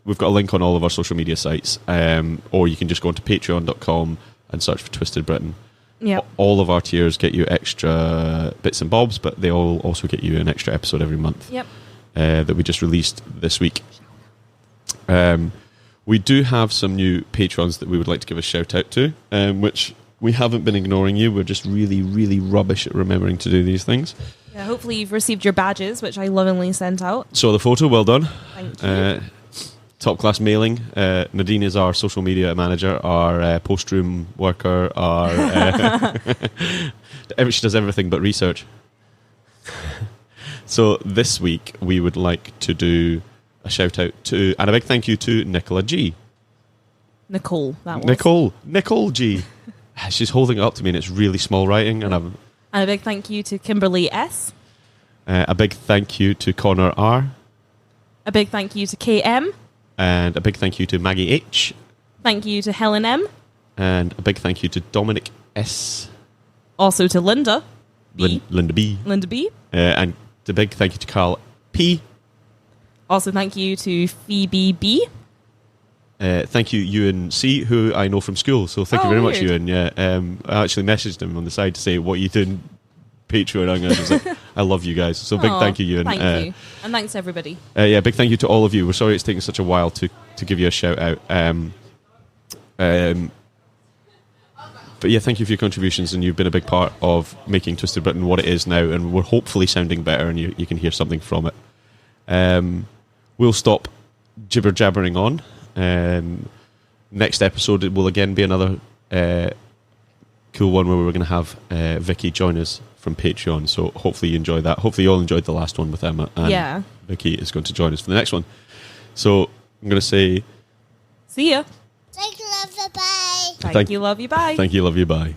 Speaker 1: we've got a link on all of our social media sites. Or you can just go onto patreon.com and search for Twisted Britain.
Speaker 2: Yep.
Speaker 1: All of our tiers get you extra bits and bobs, but they all also get you an extra episode every month.
Speaker 2: Yep.
Speaker 1: That we just released this week. We do have some new patrons that we would like to give a shout out to, which we haven't been ignoring you. We're just really, really rubbish at remembering to do these things.
Speaker 2: Yeah, hopefully you've received your badges, which I lovingly sent out.
Speaker 1: So the photo, well done.
Speaker 2: Thank you.
Speaker 1: Top class mailing. Nadine is our social media manager, our post room worker, our she does everything but research. So this week we would like to do a shout out to and a big thank you to Nicola G.
Speaker 2: Nicole, that was.
Speaker 1: Nicole G. She's holding it up to me and it's really small writing. And
Speaker 2: a big thank you to Kimberly S.
Speaker 1: A big thank you to Connor R.
Speaker 2: A big thank you to KM.
Speaker 1: And a big thank you to Maggie H.
Speaker 2: Thank you to Helen M.
Speaker 1: And a big thank you to Dominic S.
Speaker 2: Also to Linda B.
Speaker 1: Linda B.
Speaker 2: Linda B.
Speaker 1: And a big thank you to Carl P.
Speaker 2: Also thank you to Phoebe B.
Speaker 1: Thank you, Ewan C, who I know from school. So thank you very much,
Speaker 2: weird.
Speaker 1: Ewan. Yeah, I actually messaged him on the side to say, what are you doing Patreon? I was like, I love you guys. So big thank you, Ewan.
Speaker 2: Thank you. And thanks to everybody.
Speaker 1: Yeah, big thank you to all of you. We're sorry it's taken such a while to give you a shout out. But yeah, thank you for your contributions, and you've been a big part of making Twisted Britain what it is now, and we're hopefully sounding better and you can hear something from it. We'll stop jibber-jabbering on. Next episode it will again be another cool one where we're going to have Vicky join us from Patreon, so hopefully you enjoy that. Hopefully you all enjoyed the last one with Emma, and Vicky is going to join us for the next one. So I'm going to say
Speaker 2: see ya.
Speaker 5: Thank you, love you, bye.
Speaker 2: Thank you, love you, bye.
Speaker 1: Thank you, love you, bye.